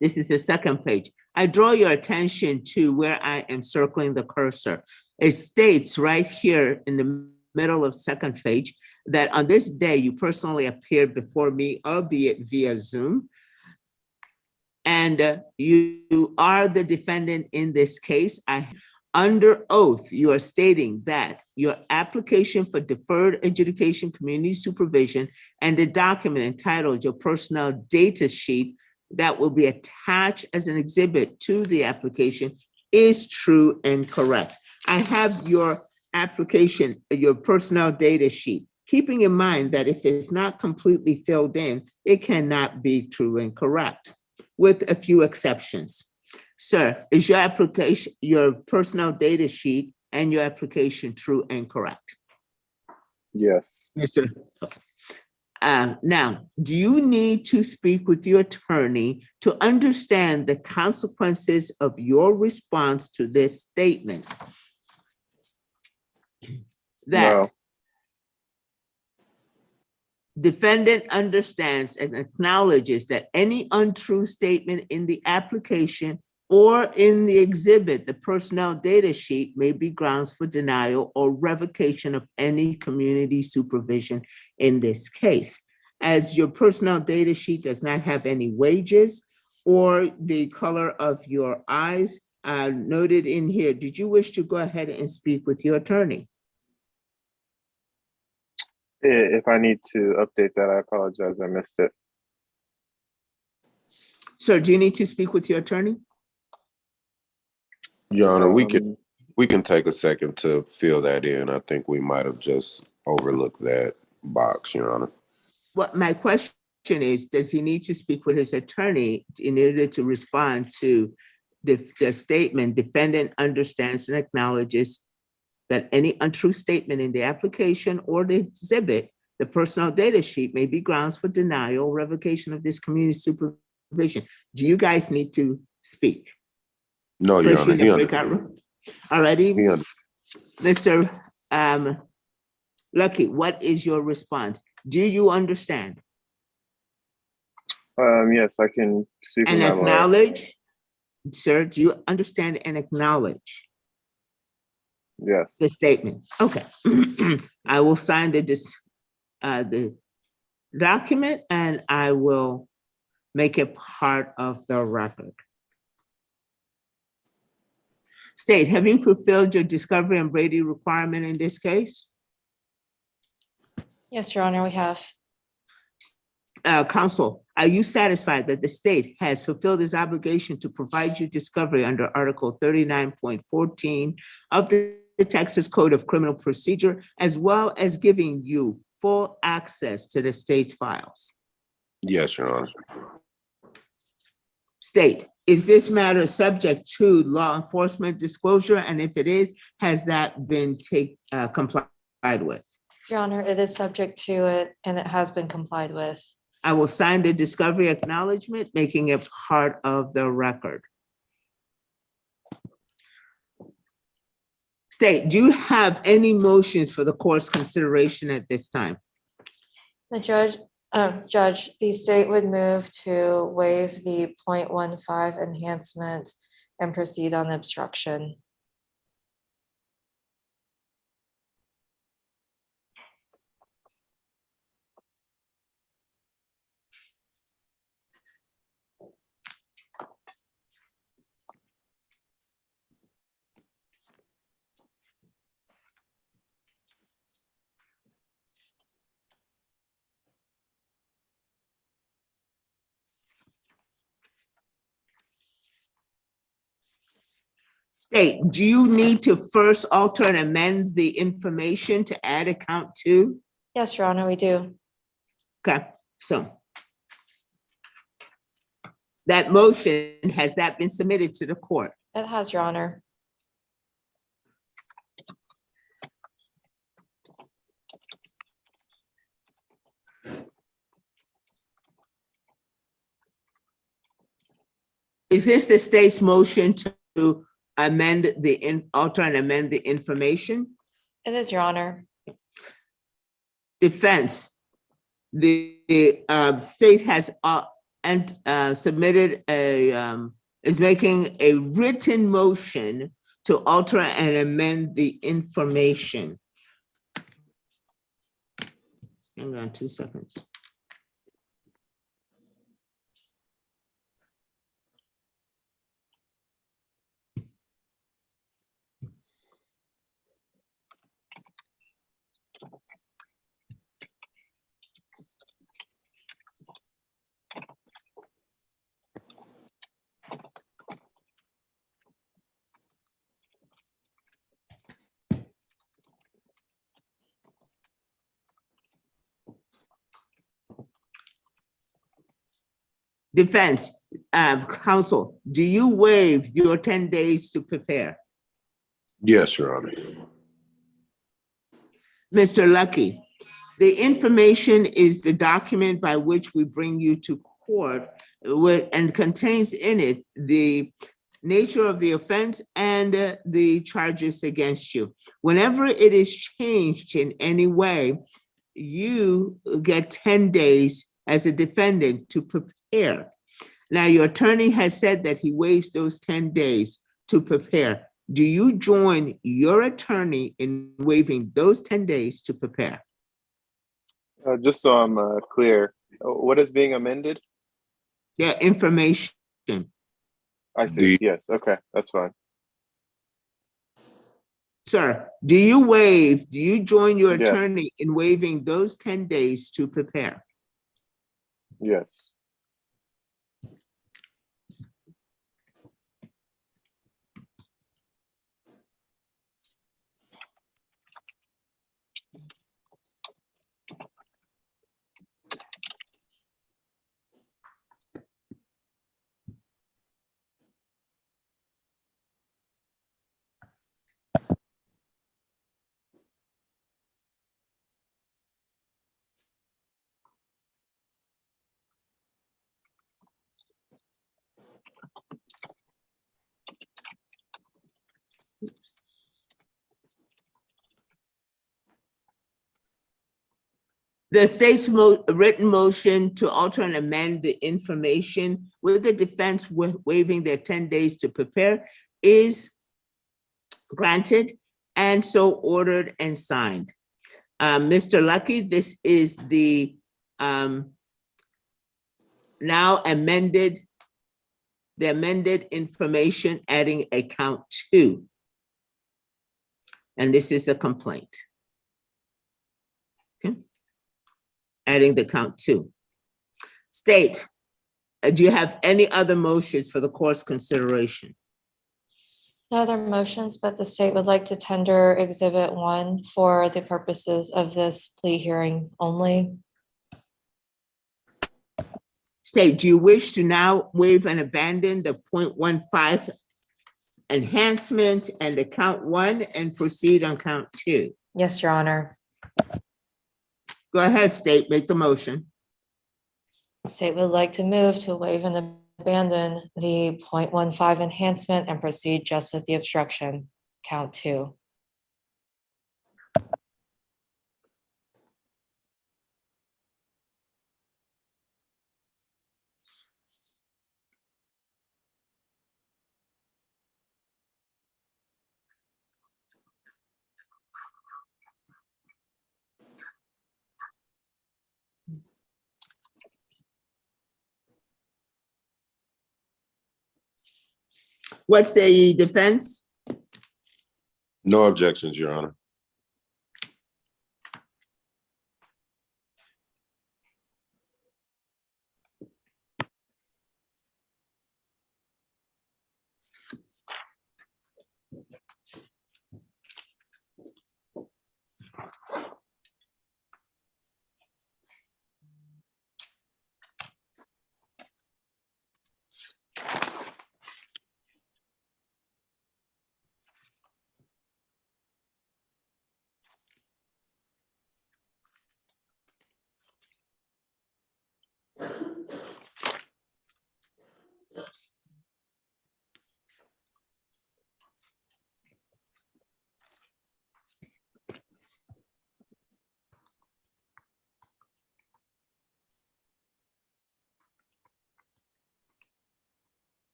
this is the second page. I draw your attention to where I am circling the cursor. It states right here in the middle of second page that on this day you personally appeared before me, albeit via Zoom, and you are the defendant in this case. Under oath, you are stating that your application for deferred adjudication community supervision and the document entitled your personal data sheet that will be attached as an exhibit to the application is true and correct. I have your application, your personal data sheet, keeping in mind that if it's not completely filled in, it cannot be true and correct, with a few exceptions. Sir, is your application, your personal data sheet and your application true and correct? Yes. Mr. Now, do you need to speak with your attorney to understand the consequences of your response to this statement? that No. defendant understands and acknowledges that any untrue statement in the application or in the exhibit, the personnel data sheet, may be grounds for denial or revocation of any community supervision in this case. As your personnel data sheet does not have any wages or the color of your eyes noted in here, did you wish to go ahead and speak with your attorney? If I need to update that, I apologize. I missed it. Sir, do you need to speak with your attorney? Your Honor, we Um, can take a second to fill that in. I think we might have just overlooked that box, Your Honor. What my question is, does he need to speak with his attorney in order to respond to the statement, defendant understands and acknowledges that any untrue statement in the application or the exhibit, the personal data sheet, may be grounds for denial, revocation of this community supervision. Do you guys need to speak? No, Your Honor. He Alrighty, he under- Mr. Lucky, what is your response? Do you understand yes, I can speak with and my lawyer. acknowledge? Sir, do you understand and acknowledge Yes. the statement? Okay. I will sign the document and I will make it part of the record. State, have you fulfilled your discovery and Brady requirement in this case? Yes, Your Honor, we have. Counsel, are you satisfied that the state has fulfilled its obligation to provide you discovery under Article 39.14 of the Texas Code of Criminal Procedure, as well as giving you full access to the state's files? Yes, Your Honor. State, is this matter subject to law enforcement disclosure? And if it is, has that been complied with? Your Honor, it is subject to it and it has been complied with. I will sign the discovery acknowledgement, making it part of the record. State, do you have any motions for the court's consideration at this time? The Judge, the state would move to waive the 0.15 enhancement and proceed on obstruction. State, do you need to first alter and amend the information to add account 2? Yes, Your Honor, we do. Okay, so that motion, has that been submitted to the court? It has, Your Honor. Is this the state's motion to amend alter and amend the information? It is, Your Honor. Defense, the state has submitted is making a written motion to alter and amend the information. Hang on 2 seconds. Defense, counsel, do you waive your 10 days to prepare? Yes, Your Honor. Mr. Lucky, the information is the document by which we bring you to court and contains in it the nature of the offense and the charges against you. Whenever it is changed in any way, you get 10 days as a defendant to prepare. Now, your attorney has said that he waives those 10 days to prepare. Do you join your attorney in waiving those 10 days to prepare? Just so I'm clear, what is being amended? Yeah, information. I see. Yes. Okay, that's fine. Sir, do you join your Yes. attorney in waiving those 10 days to prepare? Yes. The state's written motion to alter and amend the information with the defense waiving their 10 days to prepare is granted and so ordered and signed. Mr. Lucky, this is the now amended information adding a count 2. And this is the complaint. Okay. Adding the count 2. State, do you have any other motions for the court's consideration? No other motions, but the state would like to tender Exhibit 1 for the purposes of this plea hearing only. State, do you wish to now waive and abandon the 0.15 enhancement and the count 1 and proceed on count 2? Yes, Your Honor. Go ahead, state, make the motion. State would like to move to waive and abandon the 0.15 enhancement and proceed just with the obstruction, count 2. What say ye, defense? No objections, Your Honor.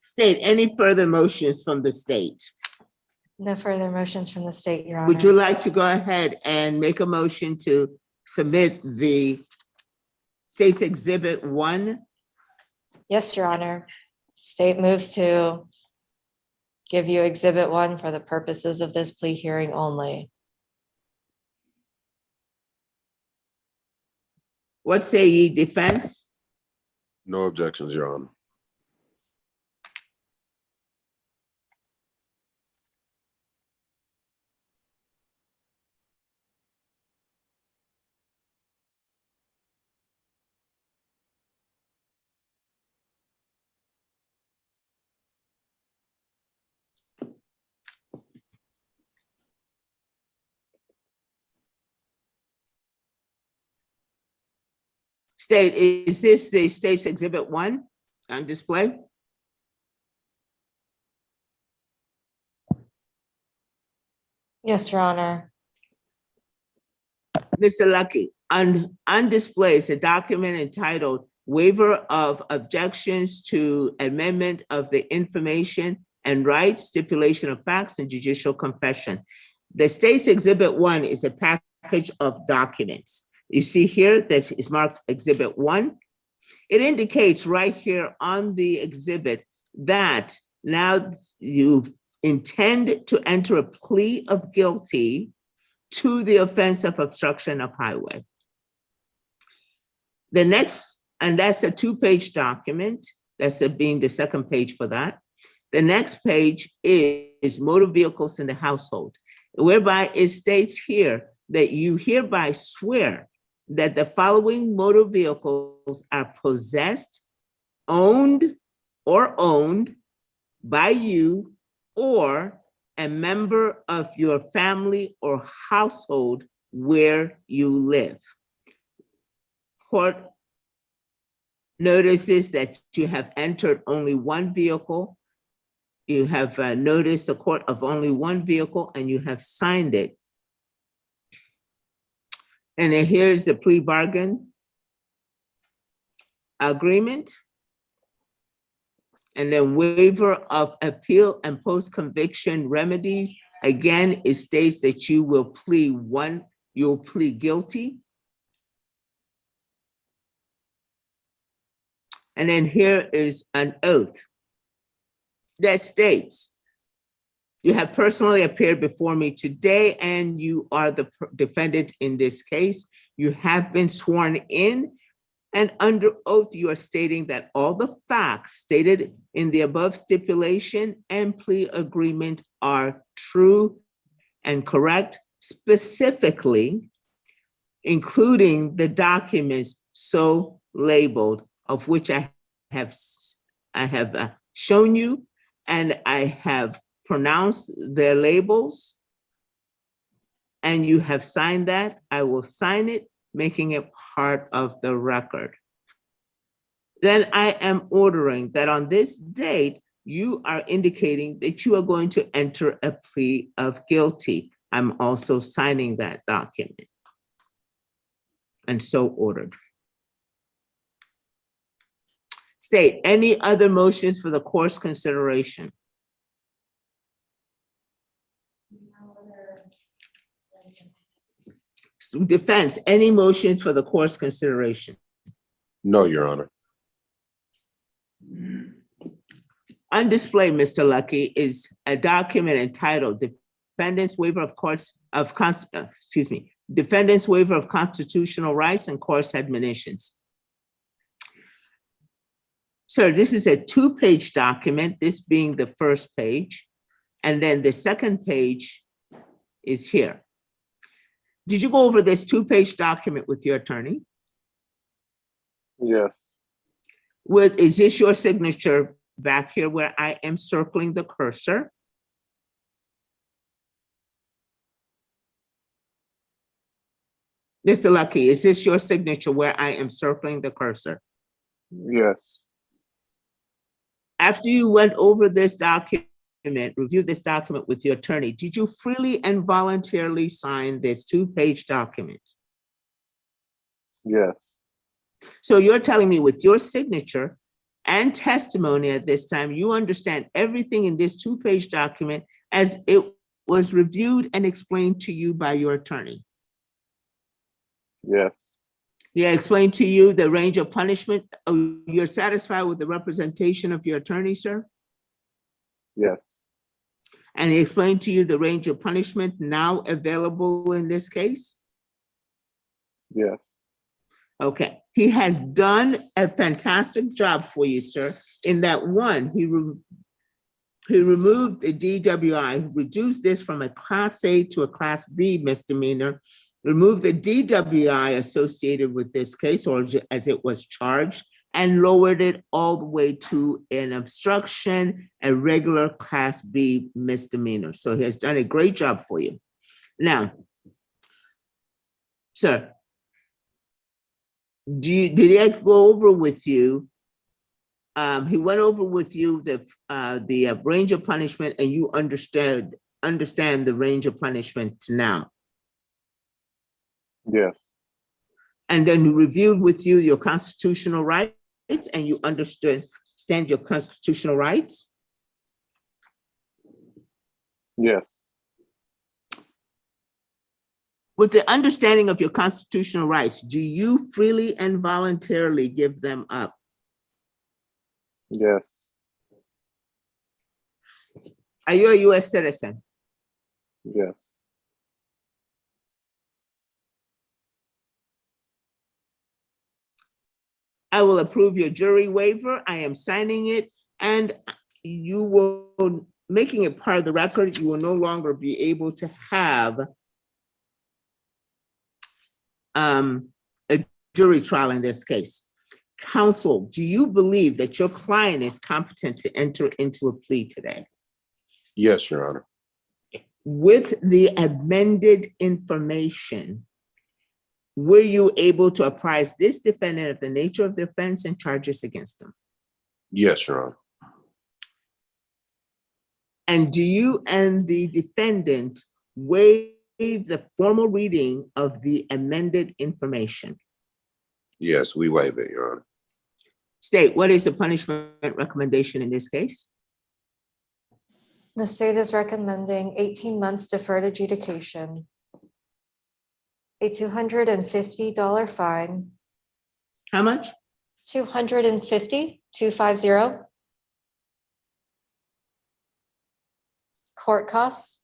State, any further motions from the state? No further motions from the state, Your Honor. Would you like to go ahead and make a motion to submit the state's Exhibit 1? Yes, Your Honor. State moves to give you Exhibit 1 for the purposes of this plea hearing only. What say ye, defense? No objections, Your Honor. State, is this the state's exhibit 1 on display? Yes, Your Honor. Mr. Lucky, on display is a document entitled Waiver of Objections to Amendment of the Information and Rights, Stipulation of Facts, and Judicial Confession. The state's exhibit 1 is a package of documents. You see here that is marked exhibit 1. It indicates right here on the exhibit that now you intend to enter a plea of guilty to the offense of obstruction of highway. The next, and that's a 2-page document, that's being the second page for that. The next page is motor vehicles in the household, whereby it states here that you hereby swear that the following motor vehicles are possessed, owned by you or a member of your family or household where you live. Court notices that you have entered only one vehicle. You have noticed a court of only one vehicle and you have signed it. And then here's the plea bargain agreement. And then waiver of appeal and post-conviction remedies. Again, it states that you will plead guilty. And then here is an oath that states, you have personally appeared before me today and you are the defendant in this case. You have been sworn in and under oath you are stating that all the facts stated in the above stipulation and plea agreement are true and correct, specifically including the documents so labeled, of which I have shown you and I have pronounced their labels, and you have signed that. I will sign it, making it part of the record. Then I am ordering that on this date, you are indicating that you are going to enter a plea of guilty. I'm also signing that document. And so ordered. State, any other motions for the court's consideration? Defense, any motions for the court's consideration? No, Your Honor. On display, Mr. Lucky, is a document entitled Defendant's Waiver of Defendant's Waiver of Constitutional Rights and Course Admonitions. Sir, this is a 2-page document, this being the first page, and then the second page is here. Did you go over this 2-page document with your attorney? Yes. Is this your signature back here where I am circling the cursor? Mr. Lucky, is this your signature where I am circling the cursor? Yes. After you went over this document, reviewed this document with your attorney, did you freely and voluntarily sign this 2-page document? Yes. So you're telling me with your signature and testimony at this time, you understand everything in this 2-page document as it was reviewed and explained to you by your attorney? Yes. Yeah, explained to you the range of punishment. Oh, you're satisfied with the representation of your attorney, sir? Yes. And he explained to you the range of punishment now available in this case? Yes. Okay, he has done a fantastic job for you, sir, in that one, he removed the DWI, reduced this from a Class A to a Class B misdemeanor, removed the DWI associated with this case, or as it was charged, and lowered it all the way to an obstruction, a regular Class B misdemeanor. So he has done a great job for you. Now, sir, did he go over with you? He went over with you the range of punishment, and you understand the range of punishment now. Yes. And then he reviewed with you your constitutional rights, and you understand your constitutional rights. Yes. With the understanding of your constitutional rights, do you freely and voluntarily give them up? Yes. Are you a U.S. citizen? Yes. I will approve your jury waiver. I am signing it, and you will, making it part of the record, you will no longer be able to have a jury trial in this case. Counsel, do you believe that your client is competent to enter into a plea today? Yes, Your Honor. With the amended information, were you able to apprise this defendant of the nature of the offense and charges against him? Yes, Your Honor. And do you and the defendant waive the formal reading of the amended information? Yes, we waive it, Your Honor. State, what is the punishment recommendation in this case? The state is recommending 18 months deferred adjudication, a $250 fine, How much? 250, court costs,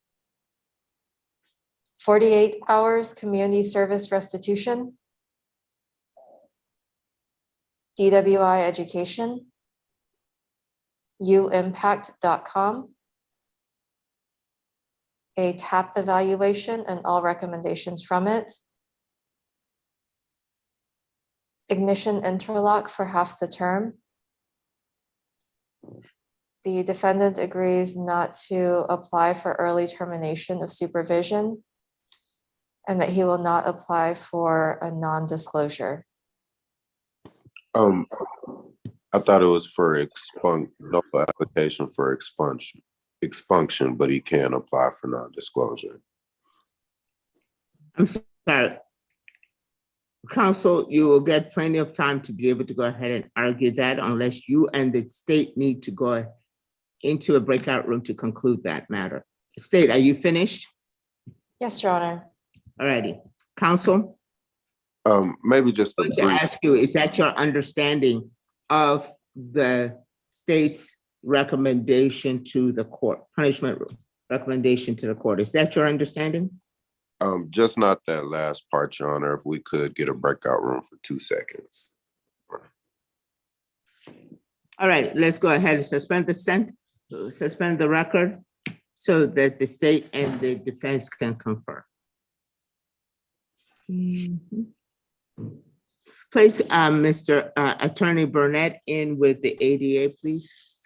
48 hours community service restitution, DWI education, uimpact.com, a TAP evaluation and all recommendations from it, ignition interlock for half the term. The defendant agrees not to apply for early termination of supervision and that he will not apply for a non-disclosure. I thought it was for no application for expunction, but he can apply for non-disclosure. I'm sorry. Counsel, you will get plenty of time to be able to go ahead and argue that unless you and the state need to go into a breakout room to conclude that matter. State, are you finished? Yes, Your Honor. All righty. Counsel, Maybe just a I'm going to brief. ask you, is that your understanding of the state's recommendation to the court, punishment recommendation to the court? Is that your understanding? Just not that last part, Your Honor. If we could get a breakout room for 2 seconds. All right, let's go ahead and suspend the record so that the state and the defense can confer. Place Mr. Attorney Burnett in with the ADA, please.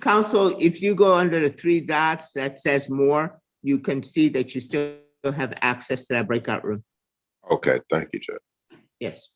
Counsel, if you go under the 3 dots that says more, you can see that you still have access to that breakout room. Okay, thank you, Judge. Yes.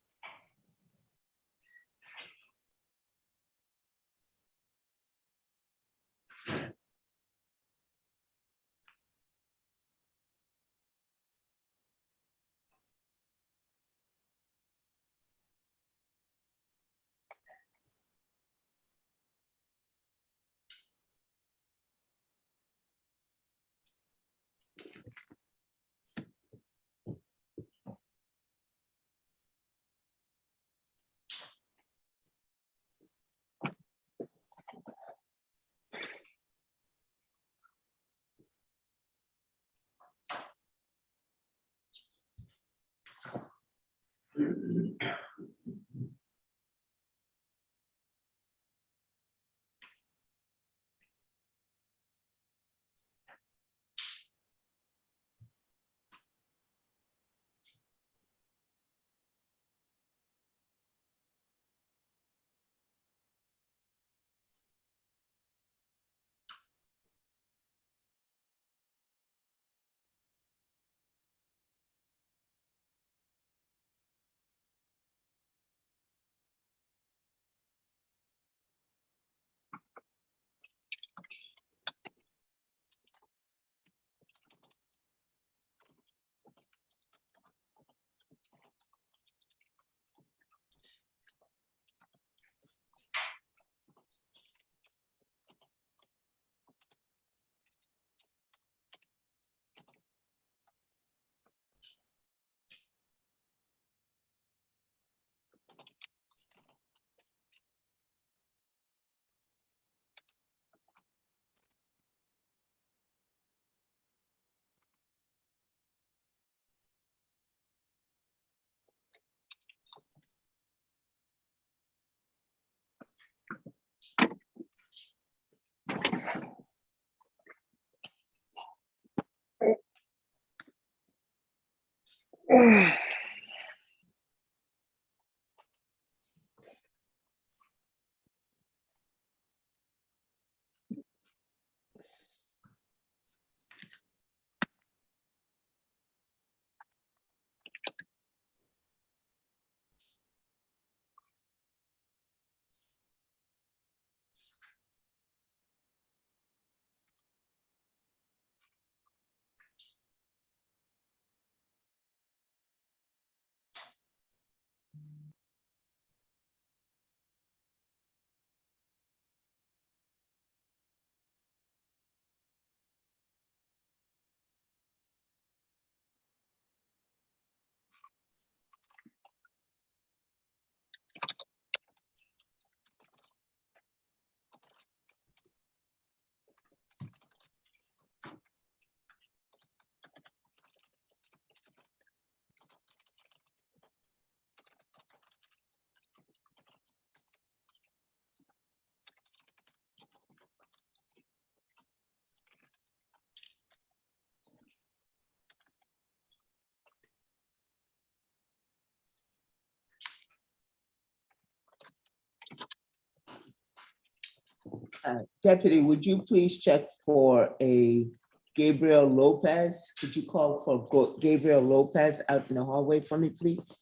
Deputy, would you please check for a Gabriel Lopez? Could you call for Gabriel Lopez out in the hallway for me, please?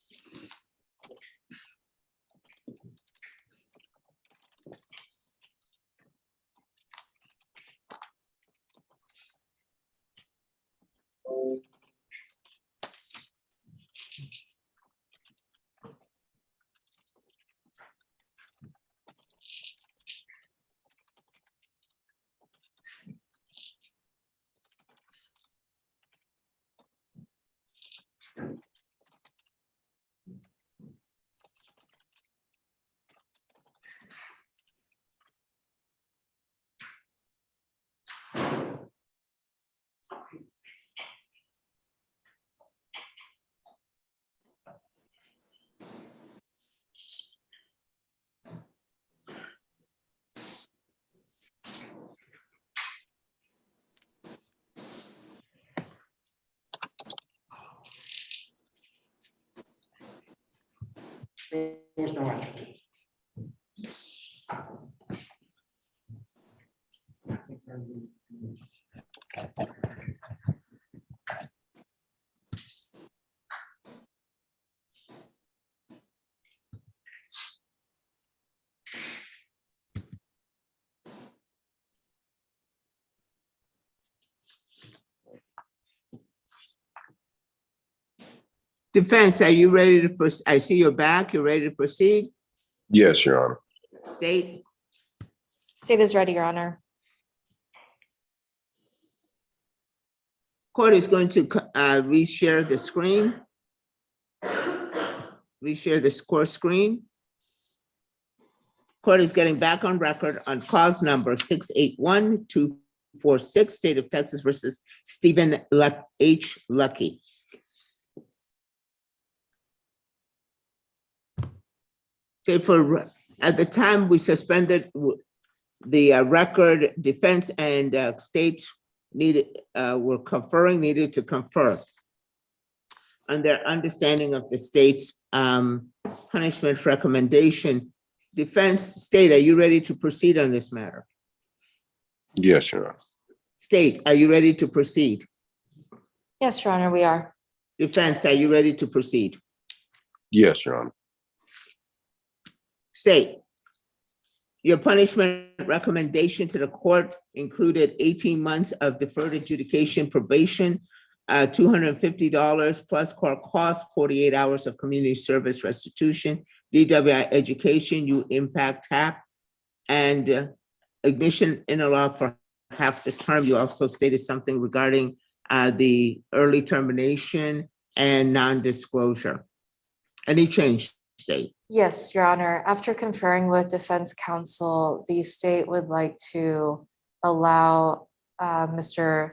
Defense, are you ready to proceed? I see you're back. You're ready to proceed? Yes, Your Honor. State, State is ready, Your Honor. court is going to reshare the screen. Reshare the score screen. Court is getting back on record on cause number 681246, State of Texas versus Stephen H. Lucky. So for, at the time we suspended the record, defense and state needed, were conferring, needed to confer on their understanding of the state's punishment recommendation. Defense, state, are you ready to proceed on this matter? Yes, Your Honor. State, are you ready to proceed? Yes, Your Honor, we are. Defense, are you ready to proceed? Yes, Your Honor. State, your punishment recommendation to the court included 18 months of deferred adjudication probation, $250 plus court costs, 48 hours of community service restitution, DWI education, U impact TAP, and ignition interlock for half the term. You also stated something regarding the early termination and non-disclosure. Any change, state? Yes, Your Honor. After conferring with defense counsel, the state would like to allow Mr.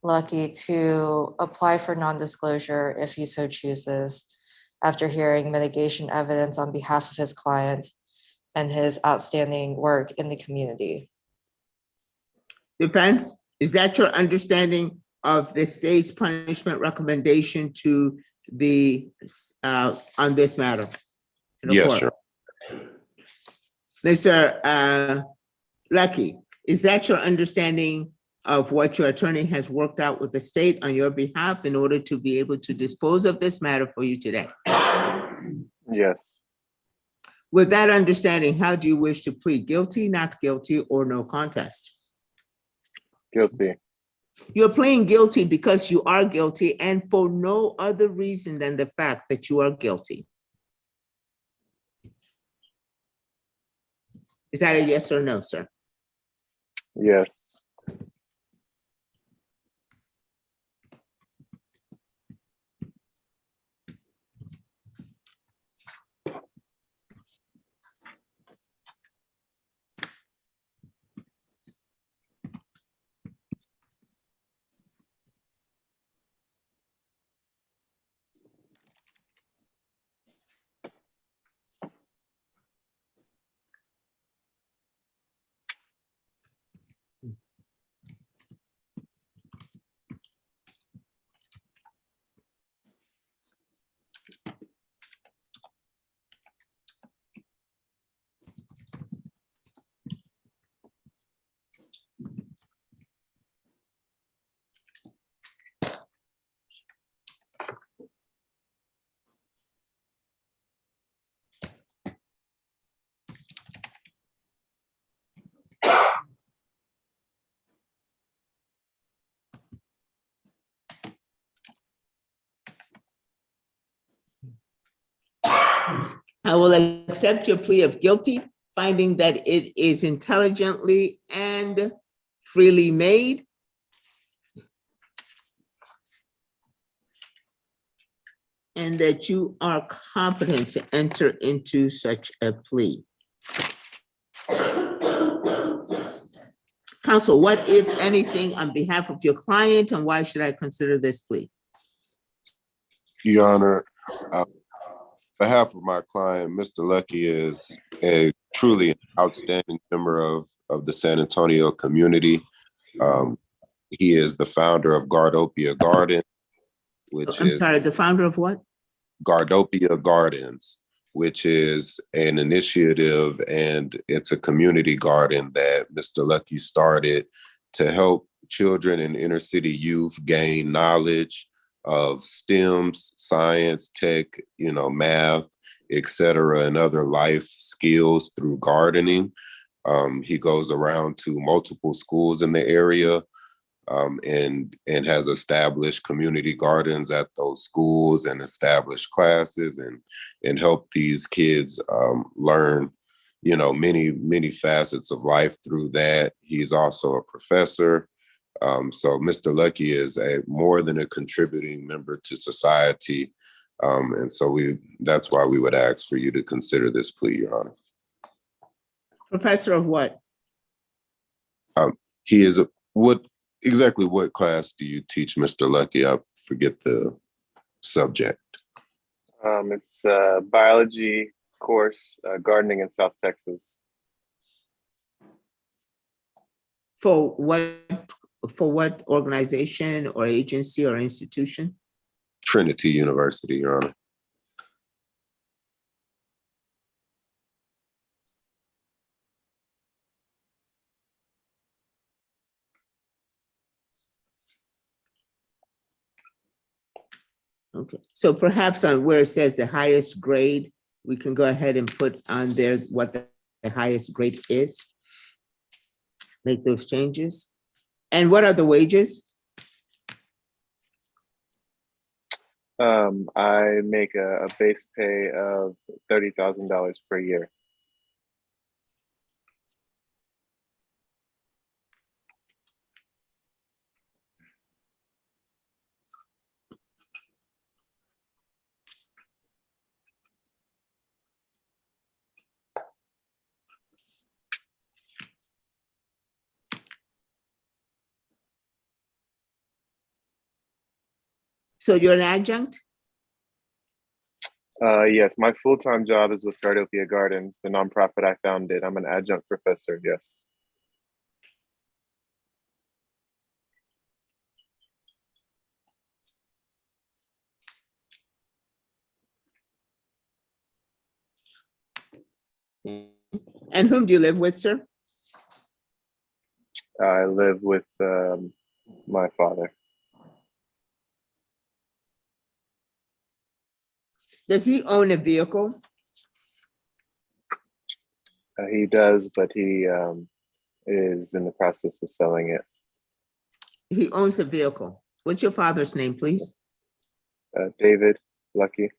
Lucky to apply for non-disclosure if he so chooses, after hearing mitigation evidence on behalf of his client and his outstanding work in the community. Defense, is that your understanding of the state's punishment recommendation to on this matter? to the Yes, court? sir. Mr. Lucky, is that your understanding of what your attorney has worked out with the state on your behalf in order to be able to dispose of this matter for you today? Yes. With that understanding, how do you wish to plead? Guilty, not guilty, or no contest? Guilty. You're pleading guilty because you are guilty and for no other reason than the fact that you are guilty. Is that a yes or no, sir? Yes. I will accept your plea of guilty, finding that it is intelligently and freely made. And that you are competent to enter into such a plea. Counsel, what, if anything, on behalf of your client, and why should I consider this plea? Your Honor, on behalf of my client, Mr. Lucky is a truly outstanding member of the San Antonio community. He is the founder of Gardopia Garden, which I'm is sorry, the founder of what? Gardopia Gardens, which is an initiative and it's a community garden that Mr. Lucky started to help children and inner city youth gain knowledge of STEMs, science, tech, math, etc., and other life skills through gardening. He goes around to multiple schools in the area and has established community gardens at those schools and established classes and help these kids learn, many facets of life through that. He's also a professor. So Mr. Lucky is more than a contributing member to society. And so that's why we would ask for you to consider this plea, Your Honor. Professor of what? He is exactly what class do you teach, Mr. Lucky? I forget the subject. It's a biology course, gardening in South Texas. For what organization or agency or institution? Trinity University, Your Honor. Okay, so perhaps on where it says the highest grade, we can go ahead and put on there what the highest grade is. Make those changes. And what are the wages? I make a base pay of $30,000 per year. So you're an adjunct? Yes, my full-time job is with Gardopia Gardens, the nonprofit I founded. I'm an adjunct professor, yes. And whom do you live with, sir? I live with my father. Does he own a vehicle? He does, but he is in the process of selling it. He owns a vehicle. What's your father's name, please? David Lucky.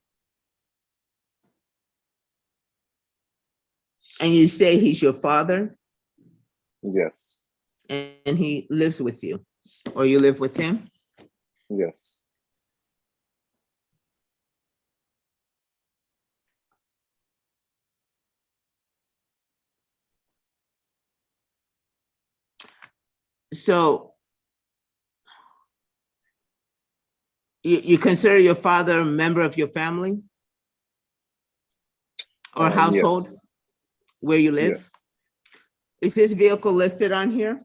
And you say he's your father Yes. and he lives with you, or you live with him? Yes. So you consider your father a member of your family or household Yes. where you live? Yes. Is this vehicle listed on here?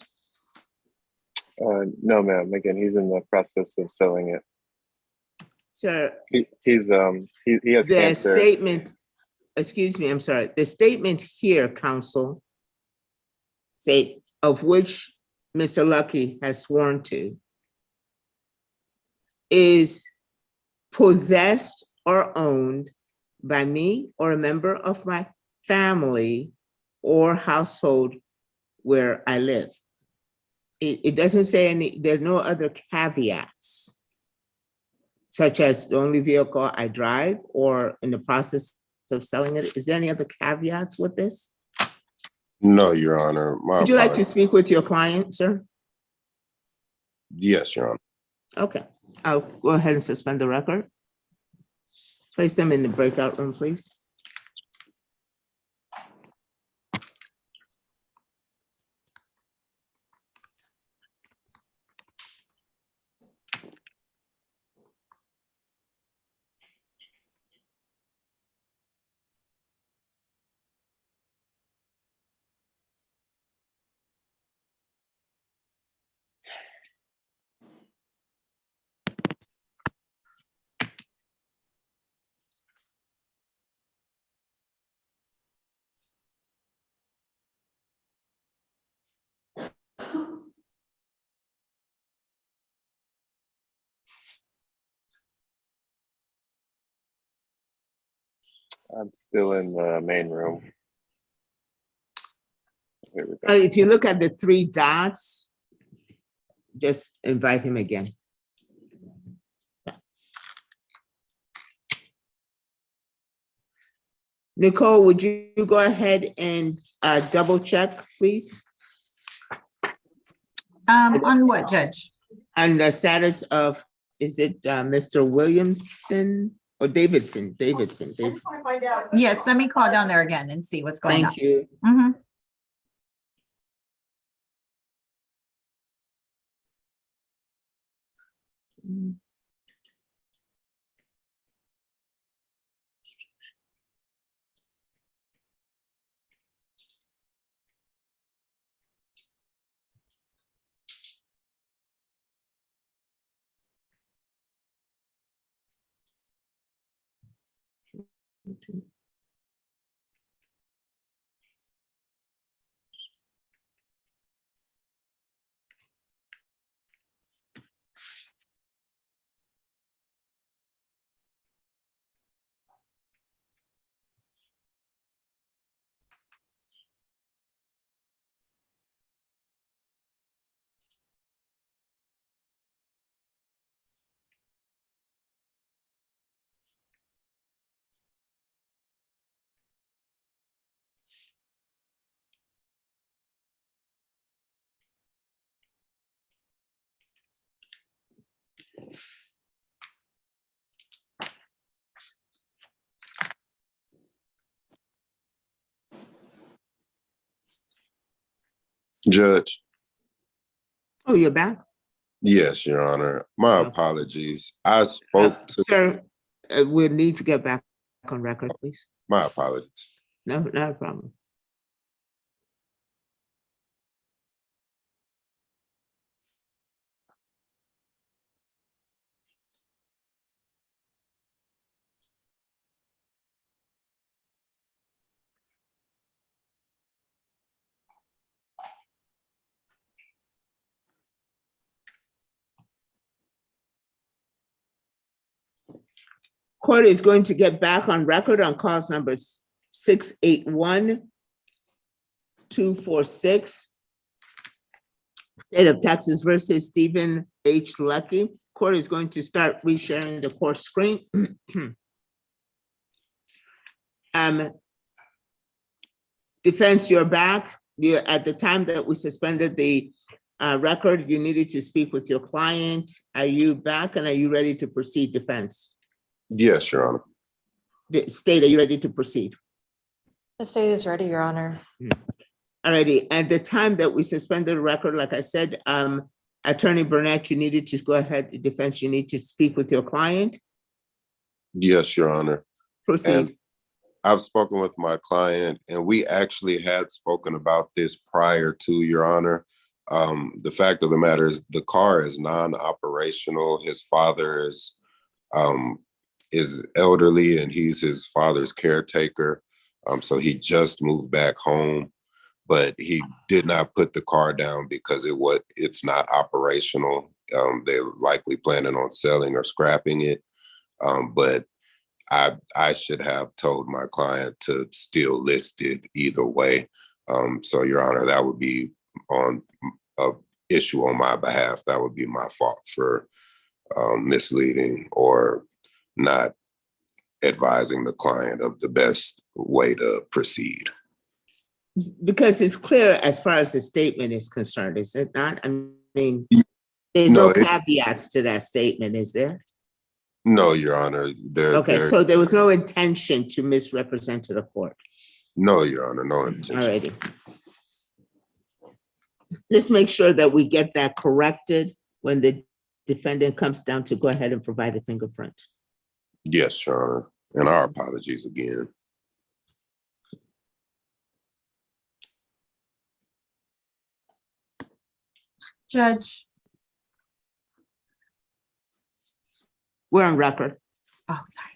No, ma'am. Again, he's in the process of selling it. Sir, He has the cancer. statement, excuse me, I'm sorry. The statement here, counsel, say of which Mr. Lucky has sworn to, is possessed or owned by me or a member of my family or household where I live. It doesn't say any, there are no other caveats, such as the only vehicle I drive or in the process of selling it. Is there any other caveats with this? No, Your Honor. My Would you like to apologies. speak with your client, sir? Yes, Your Honor. Okay, I'll go ahead and suspend the record. Place them in the breakout room, please. I'm still in the main room. Here we go. If you look at the three dots, just invite him again. Nicole, would you go ahead and double check, please? On what, Judge? On the status of, is it Mr. Williamson or Davidson? Davidson. Yes, let me call down there again and see what's going on. Thank you. Mhm. Judge. Oh, you're back? Yes, Your Honor. My Okay. apologies. I spoke to Sir, we'll need to get back on record, please. my apologies. No, not a problem. Court is going to get back on record on cause numbers 681-246. State of Texas versus Stephen H. Lucky. Court is going to start resharing the court screen. Defense, you're back. At the time that we suspended the record, you needed to speak with your client. Are you back and are you ready to proceed, defense? Yes, Your Honor. The state, are you ready to proceed? The state is ready, Your Honor. Alrighty, at the time that we suspended the record, like I said, Attorney Burnett, you needed to go ahead, defense, you need to speak with your client. Yes, Your Honor. Proceed. And I've spoken with my client, and we actually had spoken about this prior to, Your Honor. The fact of the matter is the car is non-operational. His father is elderly and he's his father's caretaker. So he just moved back home, but he did not put the car down because it's not operational. They're likely planning on selling or scrapping it. But I should have told my client to still list it either way. So, Your Honor, that would be on an issue on my behalf. That would be my fault for misleading or not advising the client of the best way to proceed. Because it's clear as far as the statement is concerned, is it not? I mean, there's no caveats to that statement, is there? No, Your Honor. Okay, so there was no intention to misrepresent to the court. No, Your Honor, no intention. Alrighty. Let's make sure that we get that corrected when the defendant comes down to go ahead and provide a fingerprint. Yes, Your Honor. And our apologies again. Judge, We're on record. oh, sorry.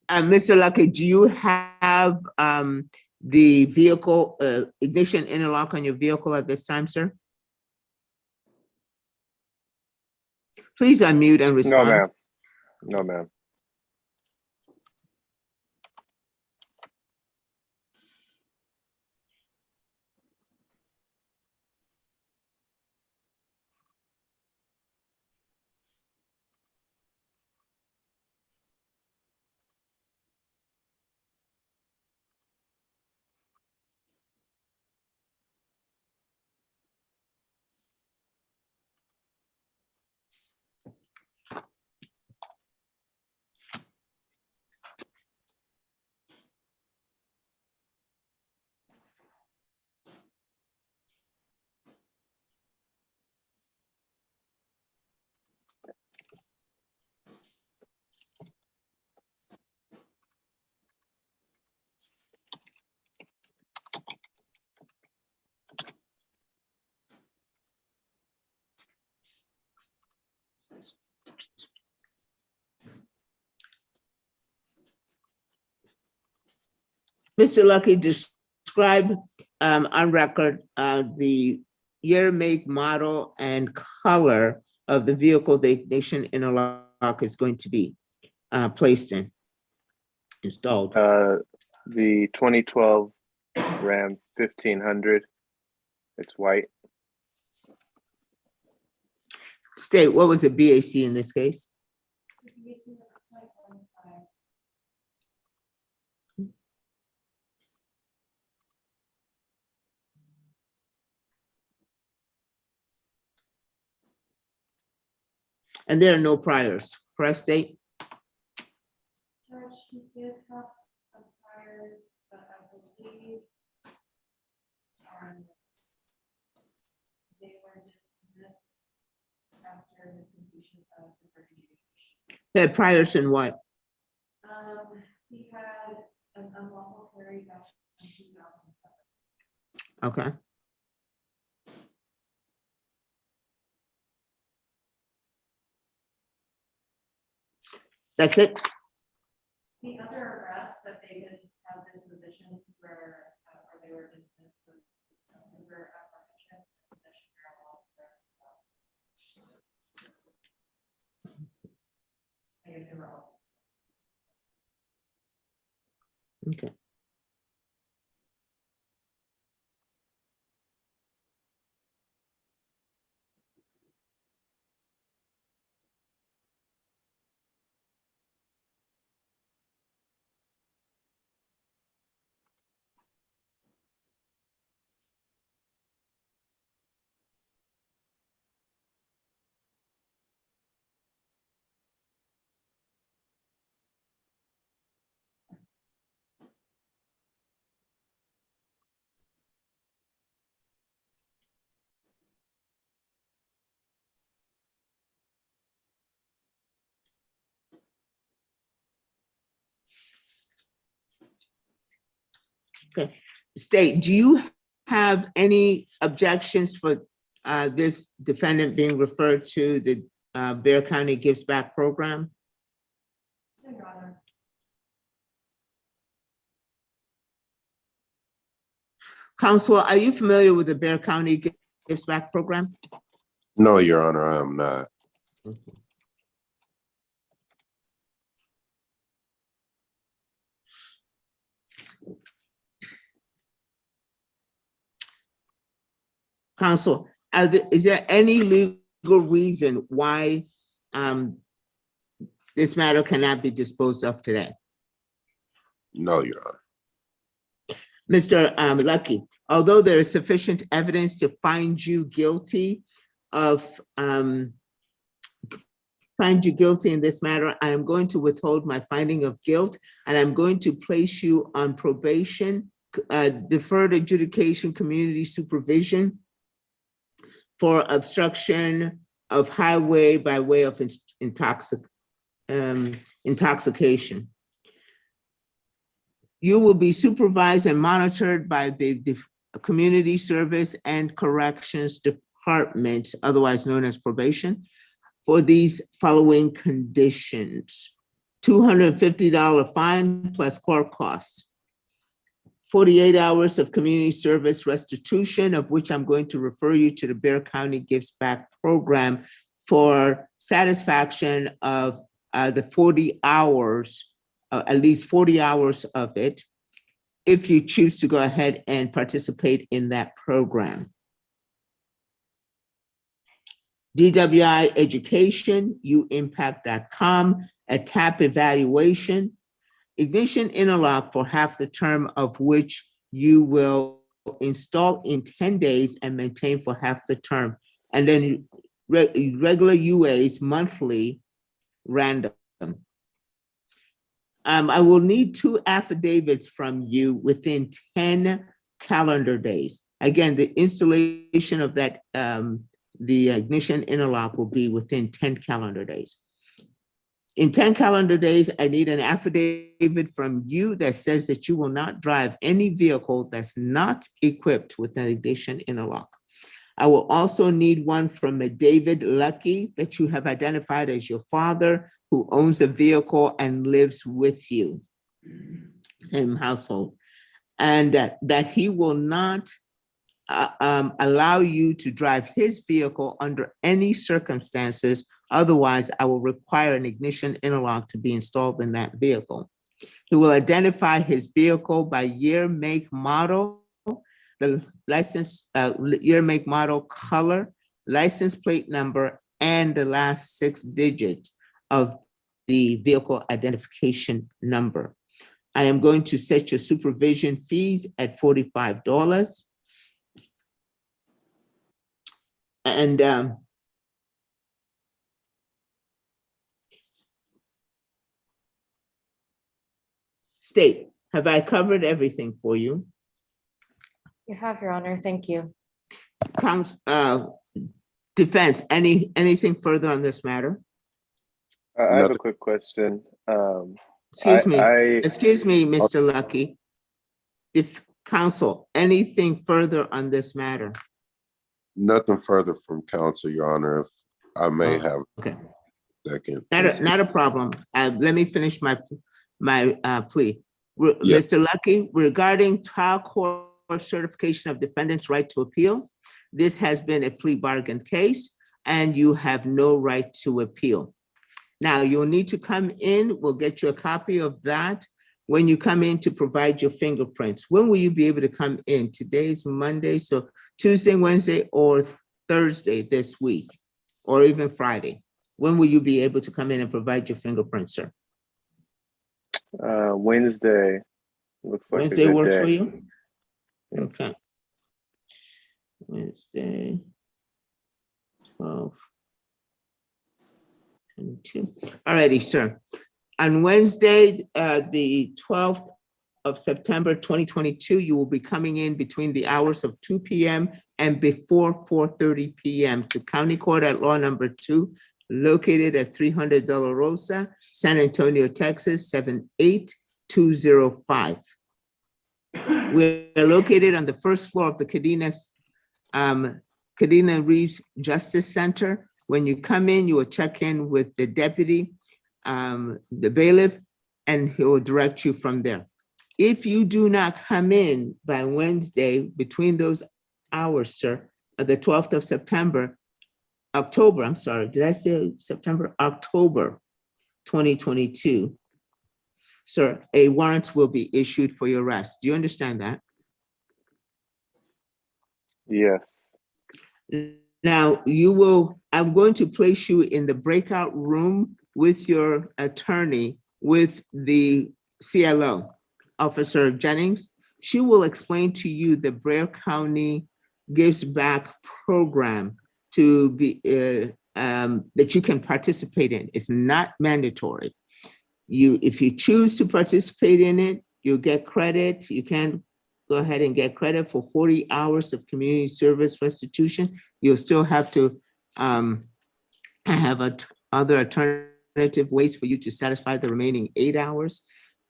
Mr. Lucky, do you have the vehicle ignition interlock on your vehicle at this time, sir? Please unmute and No, respond. ma'am. No, ma'am. Mr. Lucky, describe on record the year, make, model, and color of the vehicle the ignition interlock is going to be placed in, installed. The 2012 Ram 1500. It's white. State, what was the BAC in this case? And there are no priors, correct, State? Judge, he did have some priors, but I believe they were dismissed after his completion of the remediation. Had priors in what? He had an unlawful carry back in 2007. Okay. That's it? The other arrests that they did have dispositions where, or they were dismissed with, over apprehension, possession of marijuana, I guess they were all dismissed. Okay. Okay. State, do you have any objections for this defendant being referred to the Bear County Gives Back program? Your Honor. Counsel, are you familiar with the Bear County Gives Back program? No, Your Honor, I am not. Counsel, is there any legal reason why this matter cannot be disposed of today? No, Your Honor. Mr. Lucky, although there is sufficient evidence to find you guilty of in this matter, I am going to withhold my finding of guilt, and I'm going to place you on probation, deferred adjudication, community supervision for obstruction of highway by way of intoxication. You will be supervised and monitored by the Community Service and Corrections Department, otherwise known as probation, for these following conditions: $250 fine plus court costs, 48 hours of community service restitution, of which I'm going to refer you to the Bear County Gives Back program for satisfaction of the 40 hours, at least 40 hours of it, if you choose to go ahead and participate in that program. DWI education, uimpact.com, a TAP evaluation, Ignition Interlock for half the term, of which you will install in 10 days and maintain for half the term. And then regular UAs monthly random. I will need 2 affidavits from you within 10 calendar days. Again, the installation of that, the Ignition Interlock will be within 10 calendar days. In 10 calendar days, I need an affidavit from you that says that you will not drive any vehicle that's not equipped with an Ignition Interlock. I will also need one from a David Lucky that you have identified as your father, who owns a vehicle and lives with you, same household, and that he will not allow you to drive his vehicle under any circumstances. Otherwise, I will require an Ignition Interlock to be installed in that vehicle. He will identify his vehicle by year, make, model, the license, year, make, model, color, license plate number, and the last 6 digits of the vehicle identification number. I am going to set your supervision fees at $45. And State, have I covered everything for you? You have, Your Honor. Thank you. Defense, anything further on this matter? I have a Nothing. quick question. Excuse me, I Mr. Lucky. If counsel, anything further on this matter? Nothing further from counsel, Your Honor, if I may have. Okay. Second. Not a problem. Let me finish my plea. Yeah. Mr. Lucky, regarding trial court certification of defendant's right to appeal, this has been a plea bargain case and you have no right to appeal. Now, you'll need to come in. We'll get you a copy of that when you come in to provide your fingerprints. When will you be able to come in? Today's Monday, so Tuesday, Wednesday, or Thursday this week, or even Friday. When will you be able to come in and provide your fingerprints, sir? Wednesday looks like Wednesday a good works day. for you? Okay. Wednesday, 12, 22. All righty, sir. On Wednesday, the 12th of September, 2022, you will be coming in between the hours of 2 p.m. and before 4:30 p.m. to County Court at Law Number 2, located at 300 De La Rosa, San Antonio, Texas, 78205. We're located on the first floor of the Cadena Reeves Justice Center. When you come in, you will check in with the deputy, the bailiff, and he will direct you from there. If you do not come in by Wednesday between those hours, sir, the 12th of October, I'm sorry, did I say September? October 2022. Sir, a warrant will be issued for your arrest. Do you understand that? Yes. Now, I'm going to place you in the breakout room with your attorney, with the CLO, Officer Jennings. She will explain to you the Brea County Gives Back program to be that you can participate in. It's not mandatory. If you choose to participate in it, you'll get credit. You can go ahead and get credit for 40 hours of community service restitution. You'll still have to have other alternative ways for you to satisfy the remaining 8 hours.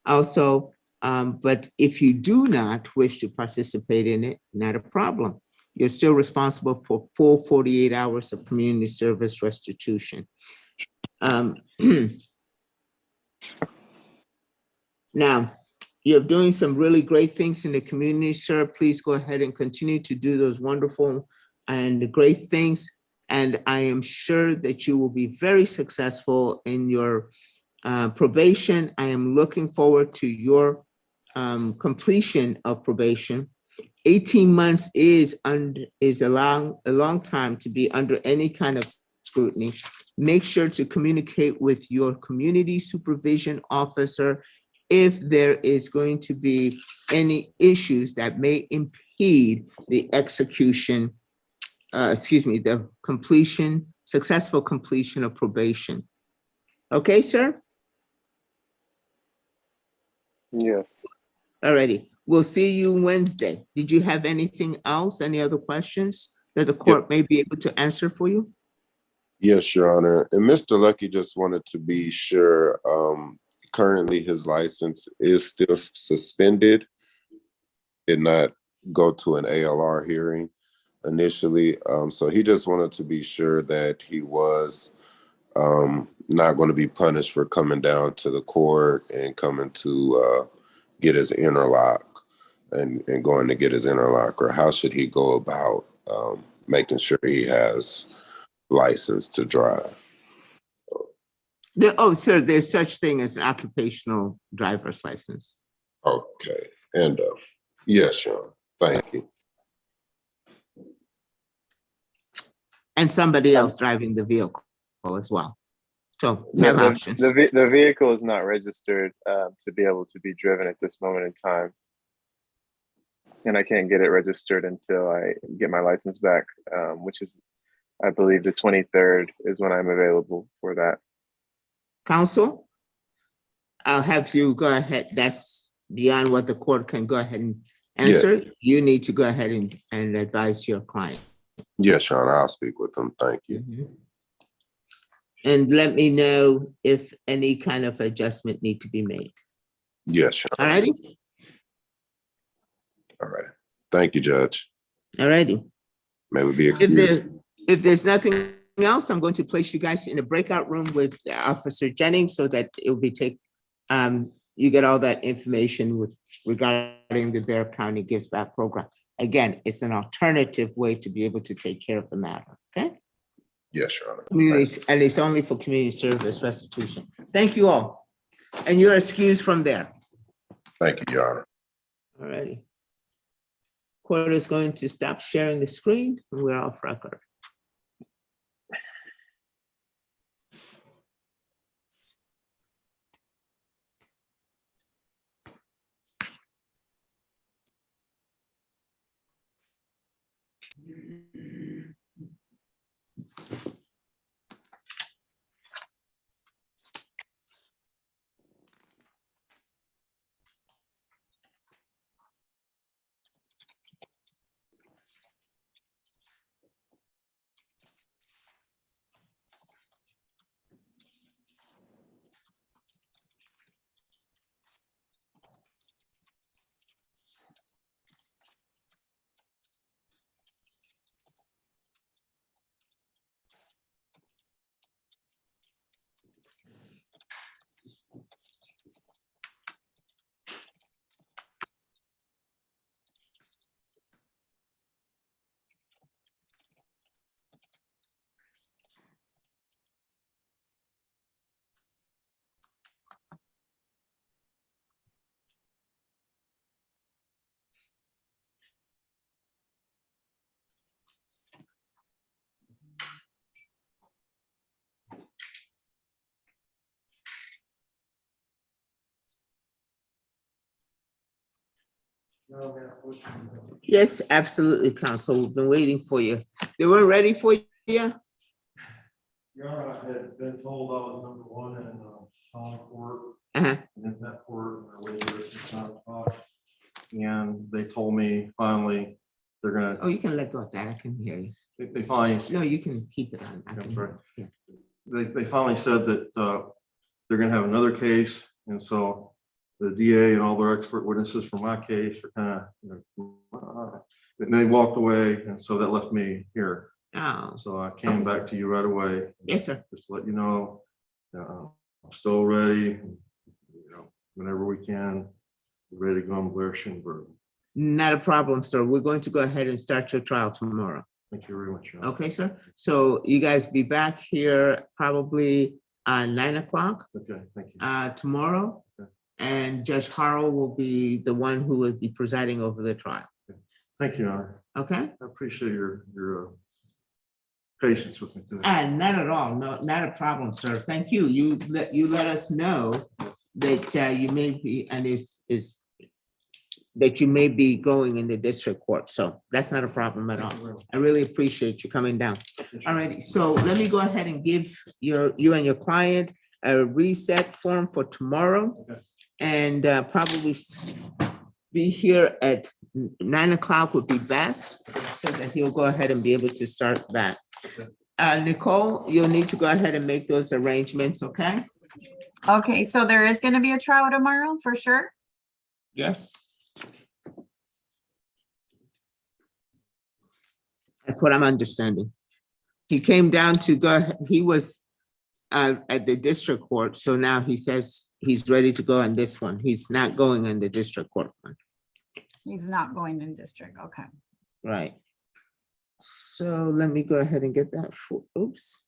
Also, but if you do not wish to participate in it, not a problem. You're still responsible for full 48 hours of community service restitution. Now, you're doing some really great things in the community, sir. Please go ahead and continue to do those wonderful and great things. And I am sure that you will be very successful in your probation. I am looking forward to your completion of probation. 18 months is a long time to be under any kind of scrutiny. Make sure to communicate with your community supervision officer if there is going to be any issues that may impede the execution, the successful completion of probation. Okay, sir? Yes. Alrighty, we'll see you Wednesday. Did you have anything else, any other questions that the court may be able to answer for you? Yes, Your Honor. And Mr. Lucky just wanted to be sure, currently his license is still suspended. Did not go to an ALR hearing initially. So he just wanted to be sure that he was not going to be punished for coming down to the court and coming to get his interlock and going to get his interlock, or how should he go about making sure he has license to drive? Sir, there's such thing as an occupational driver's license. Okay. And yes, Sean, thank you. And somebody else driving the vehicle as well. So you have options. The vehicle is not registered to be able to be driven at this moment in time. And I can't get it registered until I get my license back, which is, I believe, the 23rd is when I'm available for that. Counsel, I'll have you go ahead. That's beyond what the court can go ahead and answer. Yeah. You need to go ahead and advise your client. Yes, Sean, I'll speak with them. Thank you. Mm-hmm. And let me know if any kind of adjustment need to be made. Yes, Sean. All righty. All right. Thank you, Judge. All righty. May we be excused. If there's nothing else, I'm going to place you guys in a breakout room with Officer Jennings so that it will be you get all that information with regarding the Bear County Gives Back program. Again, it's an alternative way to be able to take care of the matter, okay? Yes, Your Honor. Communities, and it's only for community service restitution. Thank you all. And you're excused from there. Thank you, Your Honor. All righty. Court is going to stop sharing the screen and we're off record. Yes, absolutely, Counsel. We've been waiting for you. They weren't ready for you? Your Honor, I had been told I was number one in Shawn Court, Uh-huh. and in that court, I waited there since 9 o'clock. And they told me finally, they're gonna, Oh, you can let go of that. I can hear you. they finally, No, you can keep it on. I That's can- right. yeah. they finally said that they're gonna have another case. And so the DA and all their expert witnesses for my case are kind of, and they walked away. And so that left me here. Oh, So I came back to you right away. yes, sir. Just to let you know, I'm still ready, whenever we can, ready to go on Blair Shinberg. Not a problem, sir. We're going to go ahead and start your trial tomorrow. Thank you very much. Your Honor. Okay, sir. So you guys be back here probably 9 o'clock Okay, thank you. tomorrow. Okay. And Judge Harrell will be the one who will be presiding over the trial. Thank you, Your Honor. Okay? I appreciate your patience with me today. And not at all. No, not a problem, sir. Thank you. You let us know that you may be, and is that you may be going in the district court. So that's not a problem at all. I really appreciate you coming down. All righty. So let me go ahead and give you and your client a reset form for tomorrow. Okay. And probably be here at 9 o'clock would be best, so that he'll go ahead and be able to start that. Nicole, you'll need to go ahead and make those arrangements, okay? Okay, so there is gonna be a trial tomorrow for sure? Yes. That's what I'm understanding. He came down to go, he was at the district court, so now he says he's ready to go on this one. He's not going on the district court one. He's not going in district, okay. Right. So let me go ahead and get that for, oops.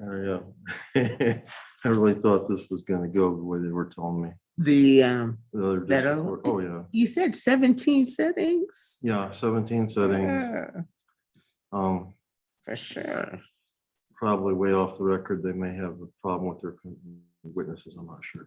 There you go. I really thought this was gonna go the way they were telling me. The, The other that, district court. Oh, yeah. you said 17 settings? Yeah, 17 settings. Yeah, Um, for sure. probably way off the record. They may have a problem with their witnesses. I'm not sure.